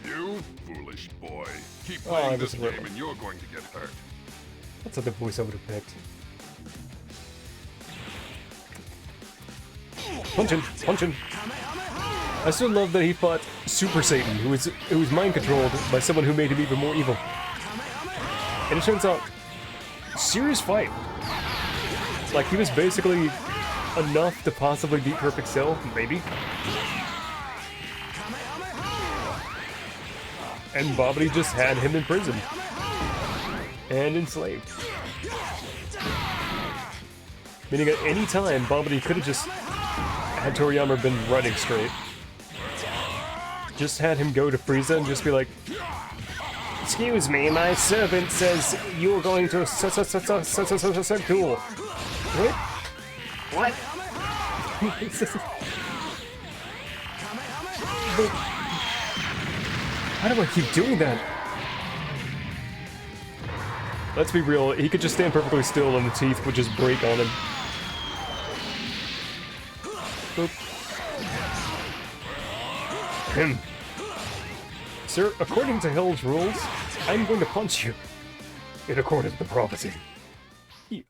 You foolish boy. Keep Oh, playing I this just game read it. and you're going to get hurt. That's a good voice I would have picked. Punch him! Punch him! I still love that he fought Super Satan, who was mind controlled by someone who made him even more evil. And it turns out, serious fight. Like, he was basically enough to possibly beat Perfect Cell, maybe. And Bobbity just had him in prison. And enslaved. Meaning at any time, Bobbity could have just had Toriyama been running straight. Just had him go to Frieza and just be like, "Excuse me, my servant says you're going to cool." What? What? Why do I keep doing that? Let's be real, he could just stand perfectly still and the teeth would just break on him. Boop. Him. Sir, according to Hell's rules, I'm going to punch you. In accordance with the prophecy. Yeah.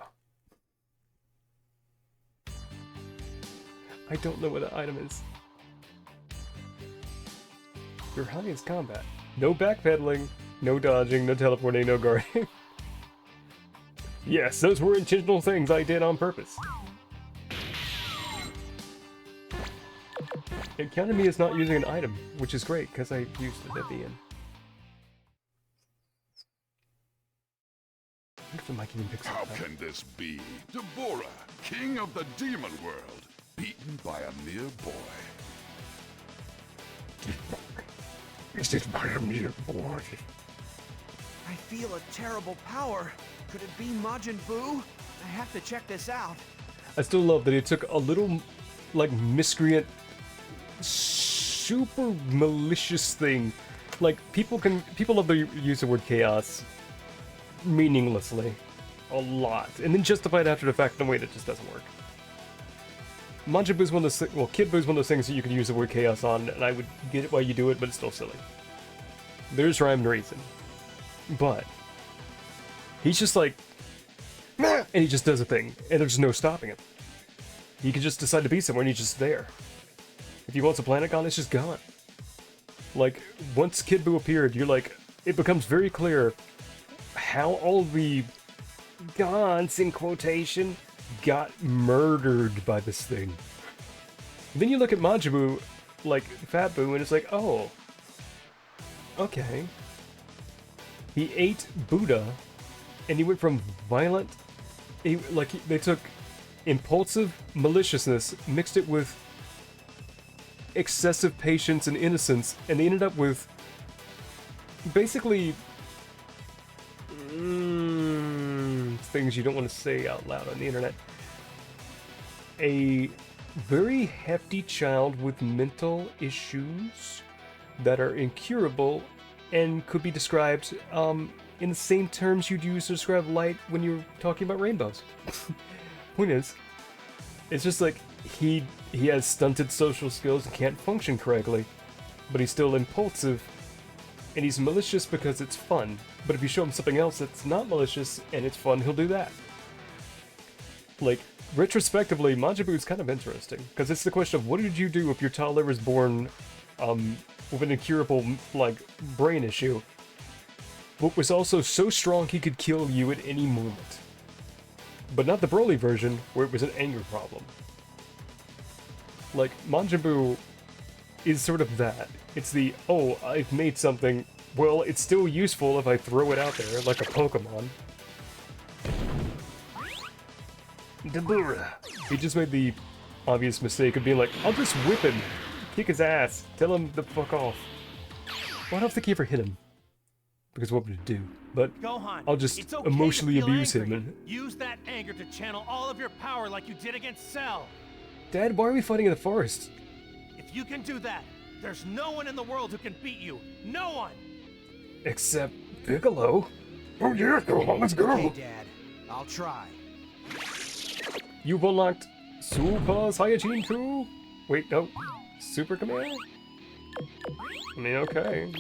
I don't know what the item is. Your highest combat. No backpedaling, no dodging, no teleporting, no guarding. Yes, those were intentional things I did on purpose. It counted me as not using an item, which is great, because I used it at the end. I wonder if the mic even picks up. How can this be? Deborah, king of the demon world, beaten by a mere boy. Is it by a mere boy? I feel a terrible power. Could it be Majin Buu? I have to check this out. I still love that he took a little, like, miscreant, super malicious thing. Like, people love to use the word chaos meaninglessly. A lot. And then justify it after the fact in a way that just doesn't work. Majin Buu's one of those, well, Kid Buu's one of those things that you can use the word chaos on, and I would get it why you do it, but it's still silly. There's rhyme and reason. But he's just like, and he just does a thing, and there's no stopping him. He could just decide to be somewhere and he's just there. If he wants a planet gone, it's just gone. Like, once Kid Buu appeared, you're like, it becomes very clear how all the gods, in quotation, got murdered by this thing. Then you look at Majin Buu, like Fat Buu, and it's like, oh, okay. He ate Buddha, and he went from violent, they took impulsive maliciousness, mixed it with excessive patience and innocence, and they ended up with basically things you don't want to say out loud on the internet. A very hefty child with mental issues that are incurable and could be described in the same terms you'd use to describe light when you're talking about rainbows. Point is, it's just like he has stunted social skills and can't function correctly, but he's still impulsive, and he's malicious because it's fun. But if you show him something else that's not malicious and it's fun, he'll do that. Like, retrospectively, Majin Buu is kind of interesting, because it's the question of what did you do if your toddler was born with an incurable, like, brain issue, but was also so strong he could kill you at any moment. But not the Broly version, where it was an anger problem. Like, Majin Buu is sort of that. It's the, oh, I've made something, well, it's still useful if I throw it out there, like a Pokemon. Dabura. He just made the obvious mistake of being like, I'll just whip him, kick his ass, tell him to fuck off. Well, I don't think he ever hit him. Because what would it do? But Gohan, I'll just it's okay emotionally to feel abuse angry. him. And Use that anger to channel all of your power like you did against Cell. Dad, why are we fighting in the forest? If you can do that, there's no one in the world who can beat you. No one! Except Piccolo. Oh yeah, Gohan, let's go! Okay, Dad. I'll try. You've unlocked Super Saiyajin 2? Wait, no. Super Command? I mean, okay.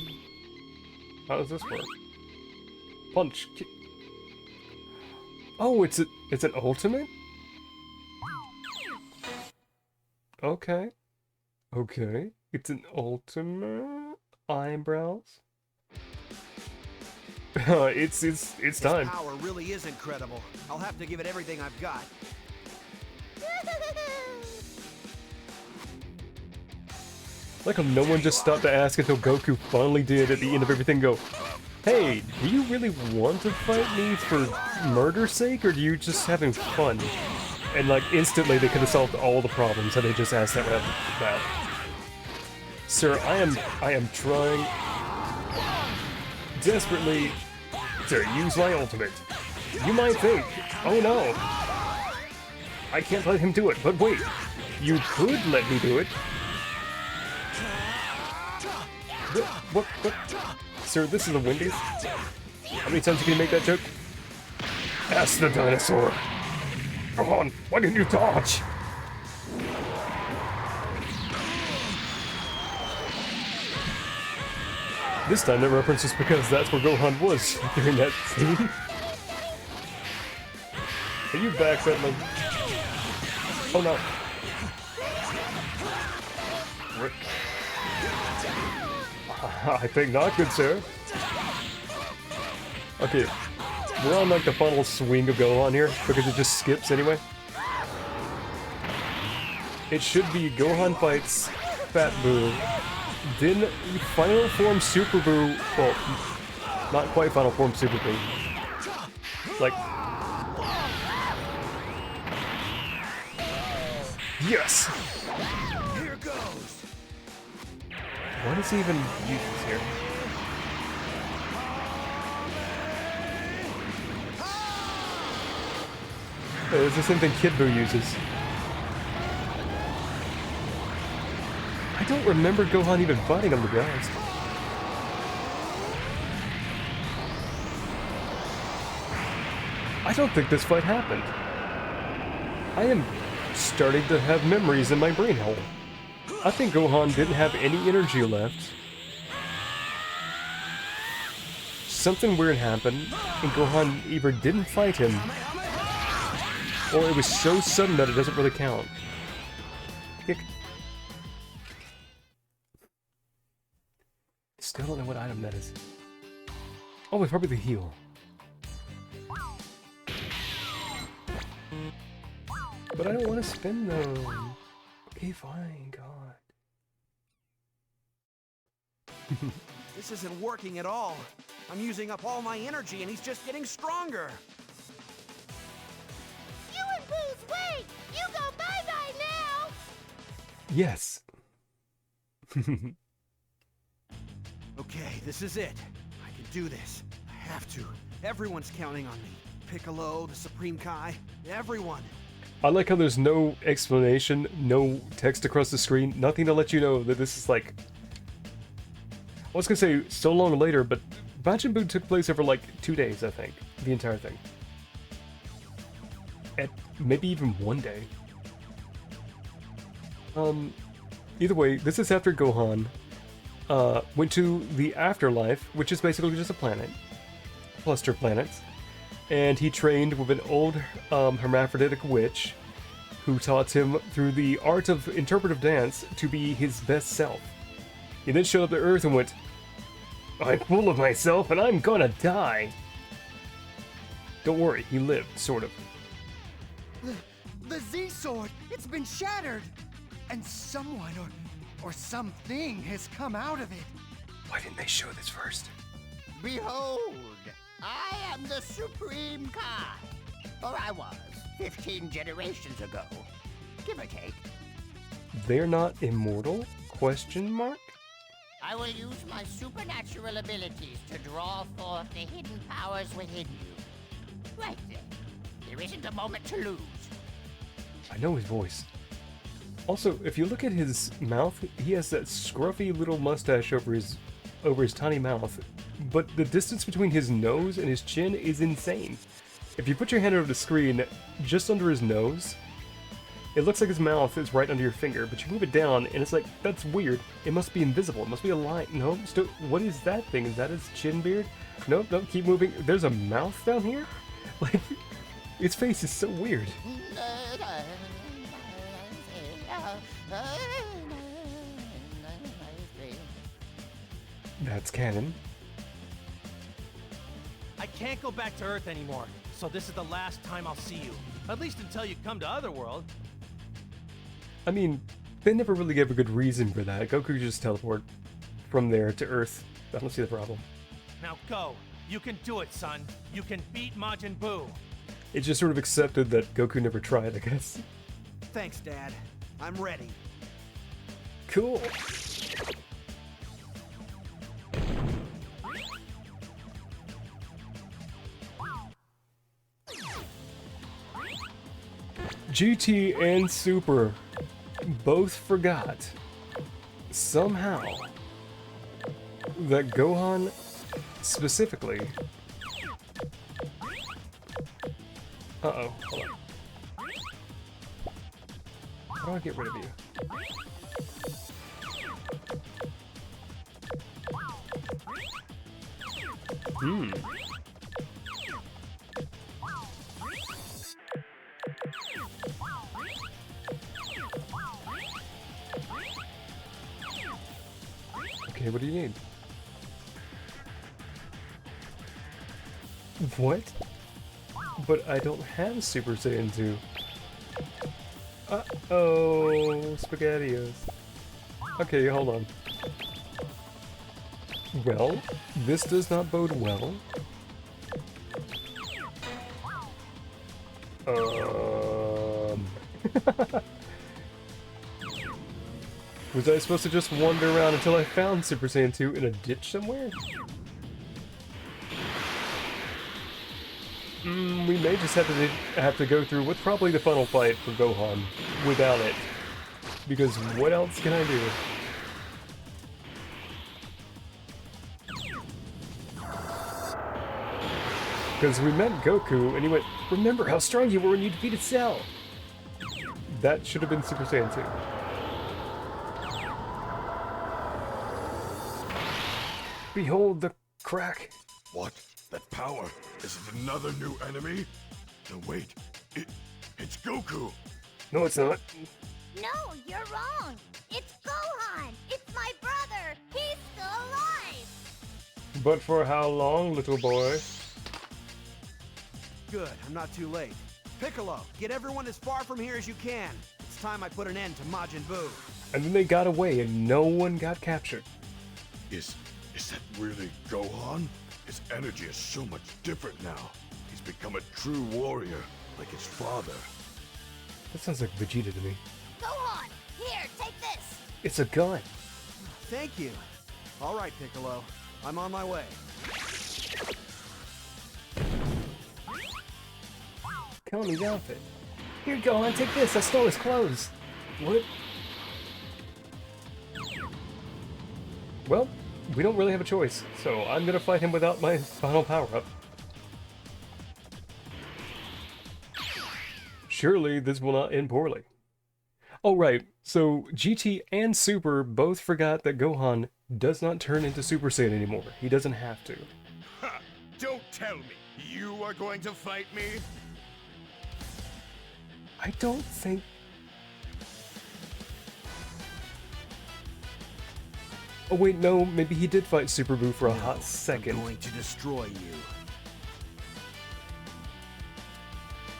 How does this work? Punch. Kick. Oh, it's an ultimate? Okay. Okay. It's an ultimate. Eyebrows. it's time. His power really is incredible. I'll have to give it everything I've got. Like how no one just stopped to ask until Goku finally did at the end of everything go, hey, do you really want to fight me for murder's sake, or do you just having fun? And like instantly they could have solved all the problems had they just asked that right off the bat. Sir, I am trying desperately to use my ultimate. You might think, oh no, I can't let him do it, but wait, you could let me do it. What? Sir, this is a Wendy's? How many times can you make that joke? Ask the dinosaur. Come on, why didn't you dodge? This time the reference is because that's where Gohan was during that scene. Are you backpedaling? Oh no. Rick. I think not, good sir. Okay, we're on like the final swing of Gohan here, because it just skips anyway. It should be Gohan fights Fat Buu, then Final Form Super Buu, well, not quite Final Form Super Buu. Like... Yes! Here goes! What does he even use here? It's the same thing Kid Buu uses. I don't remember Gohan even fighting him, to be honest. I don't think this fight happened. I am starting to have memories in my brain hole. I think Gohan didn't have any energy left. Something weird happened, and Gohan either didn't fight him, or it was so sudden that it doesn't really count. Kick. Still don't know what item that is. Oh, it's probably the heal. But I don't want to spend them. Okay, fine, God. This isn't working at all. I'm using up all my energy and he's just getting stronger. You and Boo's wait! You go bye-bye now! Yes. Okay, this is it. I can do this. I have to. Everyone's counting on me. Piccolo, the Supreme Kai, everyone. I like how there's no explanation, no text across the screen, nothing to let you know that this is like... I was gonna say so long later, but Majin Buu took place over like 2 days, I think. The entire thing. At maybe even 1 day. Either way, this is after Gohan went to the afterlife, which is basically just a planet. Cluster planets. And he trained with an old hermaphroditic witch who taught him through the art of interpretive dance to be his best self. He then showed up to Earth and went, "I'm full of myself and I'm gonna die." Don't worry, he lived, sort of. The Z-Sword! It's been shattered! And someone or something has come out of it. Why didn't they show this first? Behold, I am the Supreme Kai. Or I was, 15 generations ago. Give or take. They're not immortal? Question mark? I will use my supernatural abilities to draw forth the hidden powers within you. Right then. There isn't a moment to lose. I know his voice. Also, if you look at his mouth, he has that scruffy little mustache over his tiny mouth, but the distance between his nose and his chin is insane. If you put your hand over the screen, just under his nose, it looks like his mouth is right under your finger, but you move it down, and it's like, that's weird. It must be invisible. It must be a line. No, still, what is that thing? Is that his chin beard? Nope, nope, keep moving. There's a mouth down here? Like, its face is so weird. That's canon. I can't go back to Earth anymore, so this is the last time I'll see you. At least until you come to Otherworld. I mean, they never really gave a good reason for that. Goku could just teleport from there to Earth. I don't see the problem. Now go. You can do it, son. You can beat Majin Buu. It's just sort of accepted that Goku never tried, I guess. Thanks, Dad. I'm ready. Cool. GT and Super both forgot, somehow, that Gohan, specifically... Uh-oh, hold on. How do I get rid of you? Okay, what do you need? What? But I don't have Super Saiyan 2. Uh-oh, SpaghettiOs. Okay, hold on. Well, this does not bode well. Was I supposed to just wander around until I found Super Saiyan 2 in a ditch somewhere? We may just have to go through what's probably the final fight for Gohan without it. Because what else can I do? Because we met Goku and he went, "Remember how strong you were when you defeated Cell!" That should have been Super Saiyan 2. Behold the crack. What? That power? Is it another new enemy? No, wait. It's Goku. No, it's not. No, you're wrong. It's Gohan. It's my brother. He's still alive. But for how long, little boy? Good, I'm not too late. Piccolo, get everyone as far from here as you can. It's time I put an end to Majin Buu. And then they got away and no one got captured. Is that really Gohan? His energy is so much different now. He's become a true warrior, like his father. That sounds like Vegeta to me. Gohan, here, take this. It's a gun. Thank you. All right, Piccolo. I'm on my way. Kami's outfit. Here, Gohan, take this. I stole his clothes. What? Well, we don't really have a choice, so I'm gonna fight him without my final power-up. Surely this will not end poorly. Oh right, so GT and Super both forgot that Gohan does not turn into Super Saiyan anymore. He doesn't have to. Ha! Don't tell me you are going to fight me? I don't think... Oh wait, no, maybe he did fight Super Buu for a hot second. I'm going to destroy you.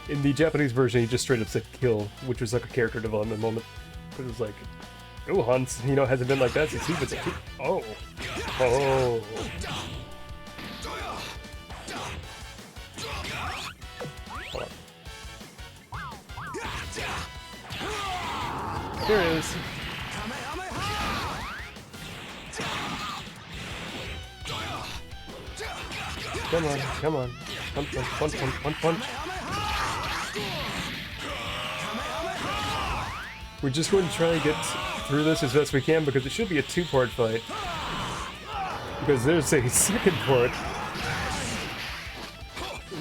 In the Japanese version, he just straight up said kill, which was like a character development moment. Because it was like, Gohan, you know, hasn't been like that since he was a kid. Oh. Oh. Hold on. There it is. Come on, come on. Punch, punch, punch, punch, punch, punch. We're just going to try and get through this as best we can because it should be a two-part fight. Because there's a second part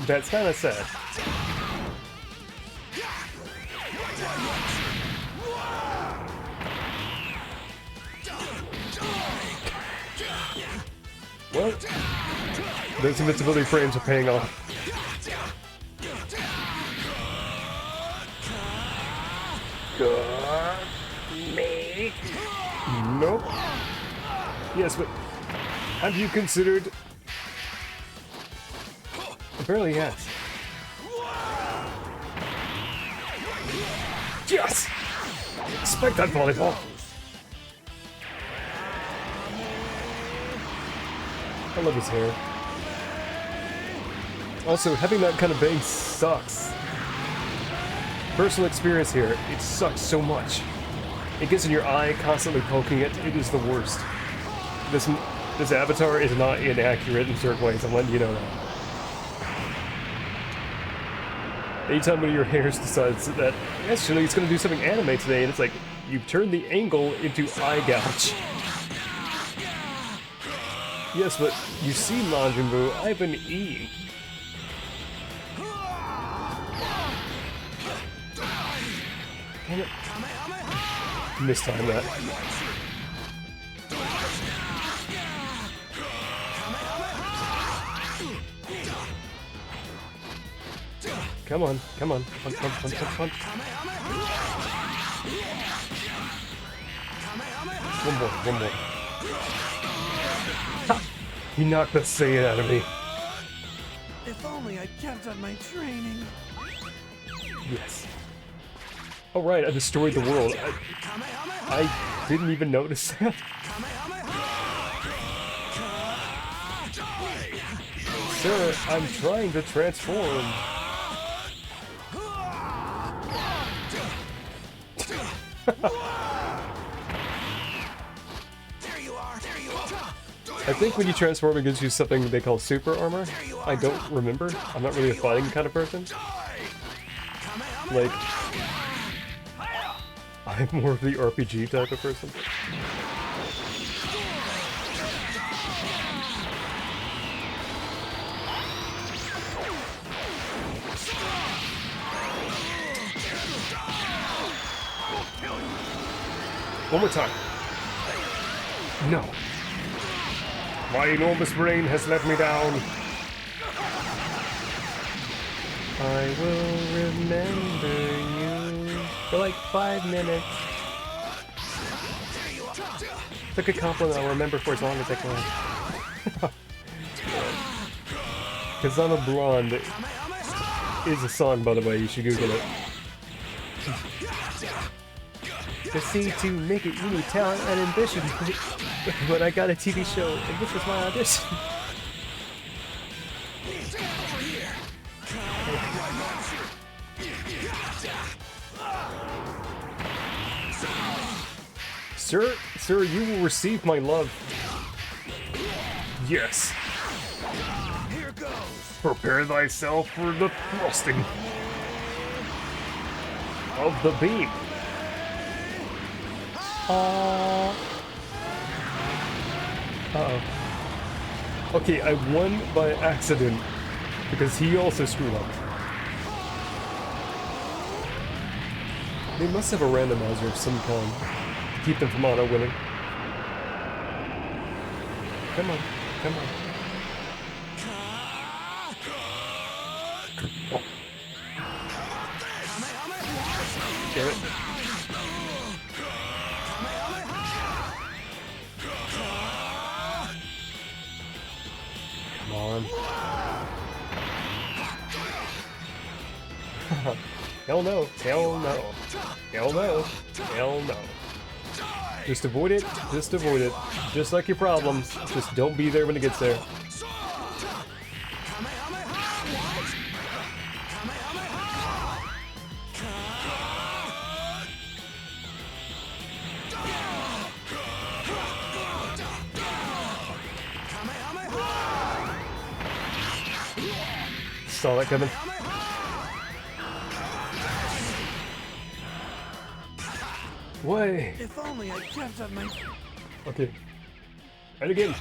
that's kind of sad. Well, those invincibility frames are paying off. Me? Nope. Yes, but have you considered... Apparently, yes. Yes! Expect that volleyball. I love his hair. Also, having that kind of bang sucks. Personal experience here, it sucks so much. It gets in your eye, constantly poking it. It is the worst. This avatar is not inaccurate in certain ways. I'm letting you know that. Anytime one of your hairs decides that actually it's going to do something anime today, and it's like you turn the angle into eye gouge. Yes, but you see, Majin Buu, I've been eating. Damn it. Mistime that. Come on, come on. Punch, punch, punch, punch, punch. One more, one more. Ha! You knocked the Saiyan out of me. If only I'd kept on my training. Yes. Alright, I destroyed the world. I didn't even notice that. Sir, I'm trying to transform. I think when you transform it gives you something they call super armor. I don't remember. I'm not really a fighting kind of person. Like, I'm more of the RPG type of person. One more time. No. My enormous brain has let me down. I will remember you. For like 5 minutes. It's like a compliment I'll remember for as long as I can. Cause I'm a blonde is a song, by the way, you should Google it. To see to make it, you need talent and ambition. But I got a TV show, and this was my audition. Sir, you will receive my love. Yes. Here goes. Prepare thyself for the thrusting Of the beam. Uh-oh. Okay, I won by accident because he also screwed up. They must have a randomizer of some kind to keep them from auto-winning. Come on, come on. Damn it. Come on. Hell no. Hell no. Hell no. Hell no. Just avoid it. Just avoid it. Just like your problems. Just don't be there when it gets there. Saw that coming. Way. If only I kept up my... Okay. And again.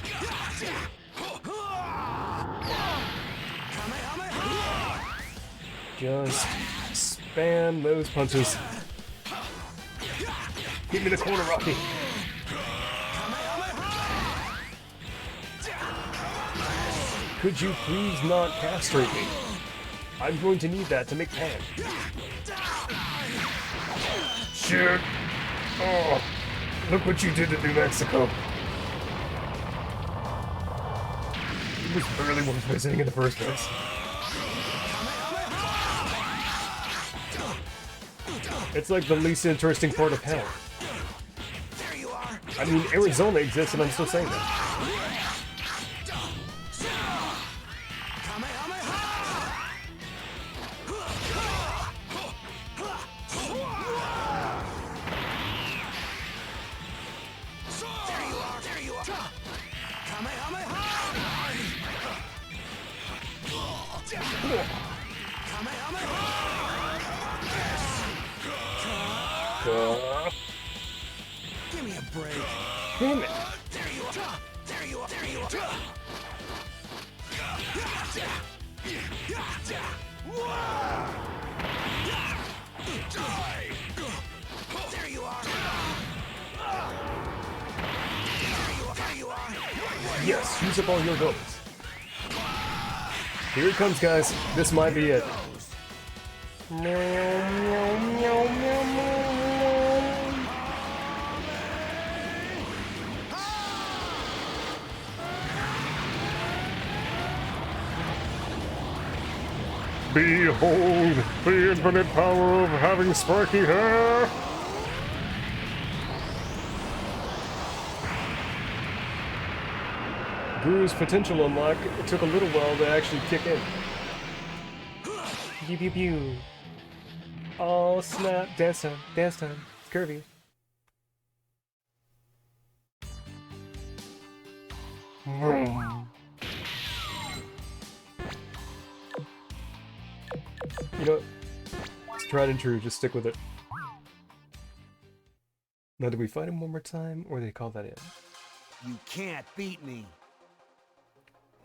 Just spam those punches. Get me the corner, Rocky. Could you please not castrate me? I'm going to need that to make pan. shit. Oh, look what you did to New Mexico. It was barely worth visiting in the first place. It's like the least interesting part of hell. I mean, Arizona exists and I'm still saying that. Give me a break. Damn it. There you are. There you are. There you are. There you are. There you are. Yes, use up all your goals. Here it comes, guys. This might be it. Behold the infinite power of having spiky hair! Guru's potential unlock, it took a little while to actually kick in. Pew pew pew. Oh snap, dance time, it's curvy. You know what? It's tried and true, just stick with it. Now, do we fight him one more time, or they call that in? You can't beat me.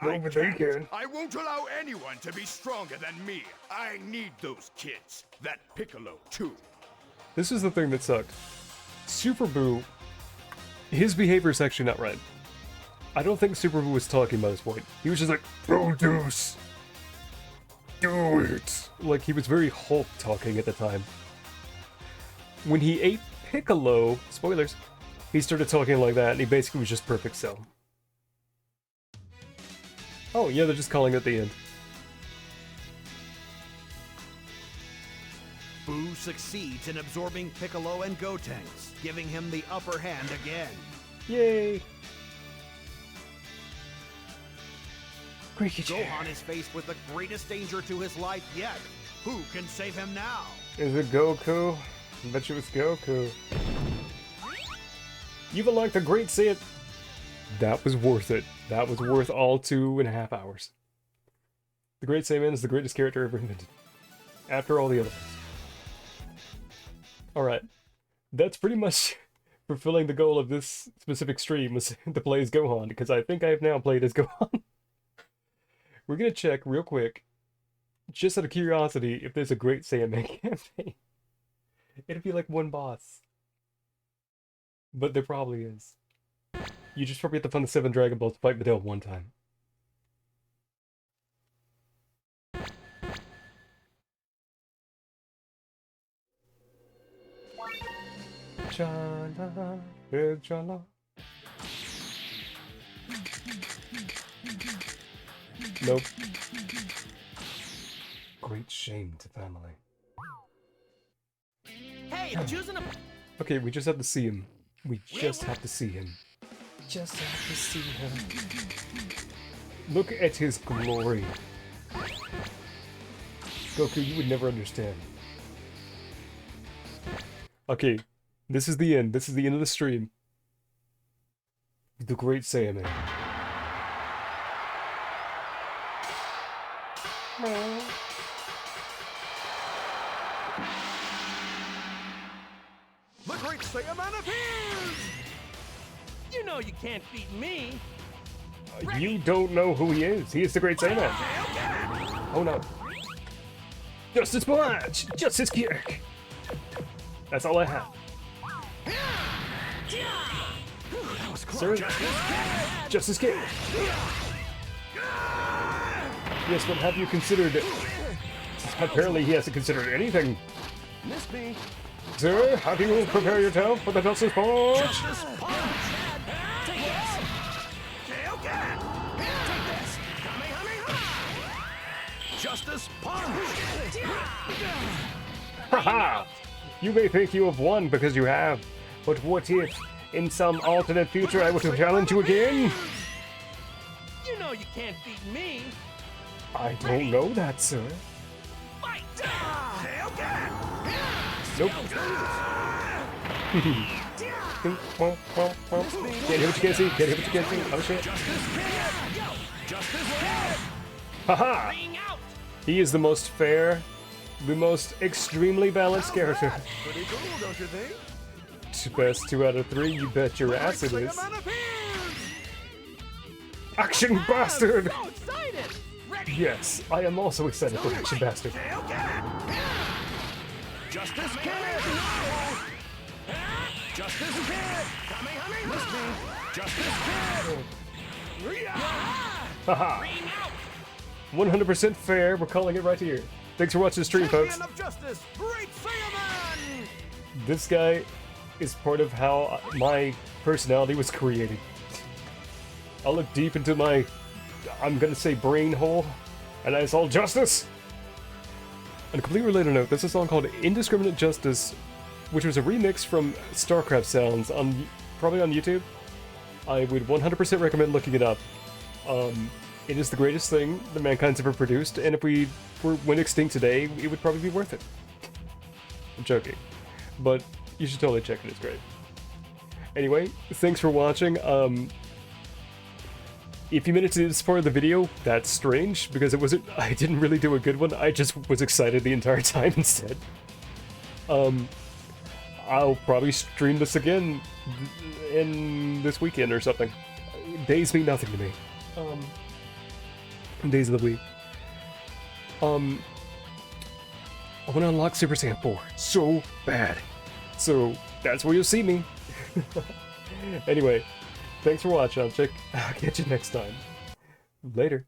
No, but they can. I won't allow anyone to be stronger than me. I need those kids. That Piccolo, too. This is the thing that sucked. Super Boo, his behavior is actually not right. I don't think Super Boo was talking by this point. He was just like, Produce! Do it! like he was very Hulk talking at the time. when he ate Piccolo, spoilers, he started talking like that, and he basically was just Perfect Cell. Oh, yeah, they're just calling it the end. Boo succeeds in absorbing Piccolo and Gotenks, giving him the upper hand again. Yay! Gohan is faced with the greatest danger to his life yet. Who can save him now? Is it Goku? I bet you it's Goku. You've unlocked the Great Saiyan. That was worth it. That was worth all 2.5 hours. The Great Saiyan is the greatest character ever invented. After all the other ones. Alright. That's pretty much fulfilling the goal of this specific stream, was to play as Gohan, because I think I have now played as Gohan. We're gonna check real quick, just out of curiosity, if there's a Great Saiyaman campaign. It'd be like one boss. But there probably is. You just probably have to find the 7 Dragon Balls to fight Videl one time. Chala, chala. Nope. Great shame to family. Hey, I'm choosing a... Okay, we just have to see him. We just have to see him. Just have to see him. Look at his glory. Goku, you would never understand. Okay, this is the end. This is the end of the stream. The Great Saiyaman. The Great Saiyaman appears! You know you can't beat me. You don't know who he is. He is the Great Saiyaman. Oh no. Justice Punch! Justice Kick! That's all I have. Sir? Justice Kick! Yes, but have you considered... Apparently he hasn't considered anything. Miss me. Sir, how do you prepare yourself for the Justice Punch? Justice Punch! Take this! Take this! Kamehameha! Justice Punch! Haha! You may think you have won because you have, but what if, in some alternate future, I were to challenge you again? You know you can't beat me. I don't know that, sir. Fight! Nope. Can't hit what you can't see. Can't hit what you can't see. Oh shit. Haha! He is the most fair, the most extremely balanced character. Pretty cool, don't you think? Best 2 out of 3, you bet your ass it is. Action Bastard! So excited! Ready? Yes, I am also excited for Action Bastard. Justice Kid! Justice Kid! Miss me! Justice Kid! Haha! 100% fair, we're calling it right here. Thanks for watching the stream, folks. Champion of Justice, Great Saiyaman! This guy is part of how my personality was created. I'll look deep into my, I'm gonna say, brain hole, and I saw justice! On a completely related note, there's a song called Indiscriminate Justice, which was a remix from StarCraft sounds, probably on YouTube. I would 100% recommend looking it up. It is the greatest thing that mankind's ever produced, and if we went extinct today, it would probably be worth it. I'm joking. But you should totally check it, it's great. Anyway, thanks for watching. If you made it to this part of the video, that's strange, because I didn't really do a good one, I just was excited the entire time instead. I'll probably stream this again in this weekend or something. Days mean nothing to me. Days of the week. I want to unlock Super Saiyan 4 so bad. So that's where you'll see me. Anyway, thanks for watching. I'll catch you next time. Later.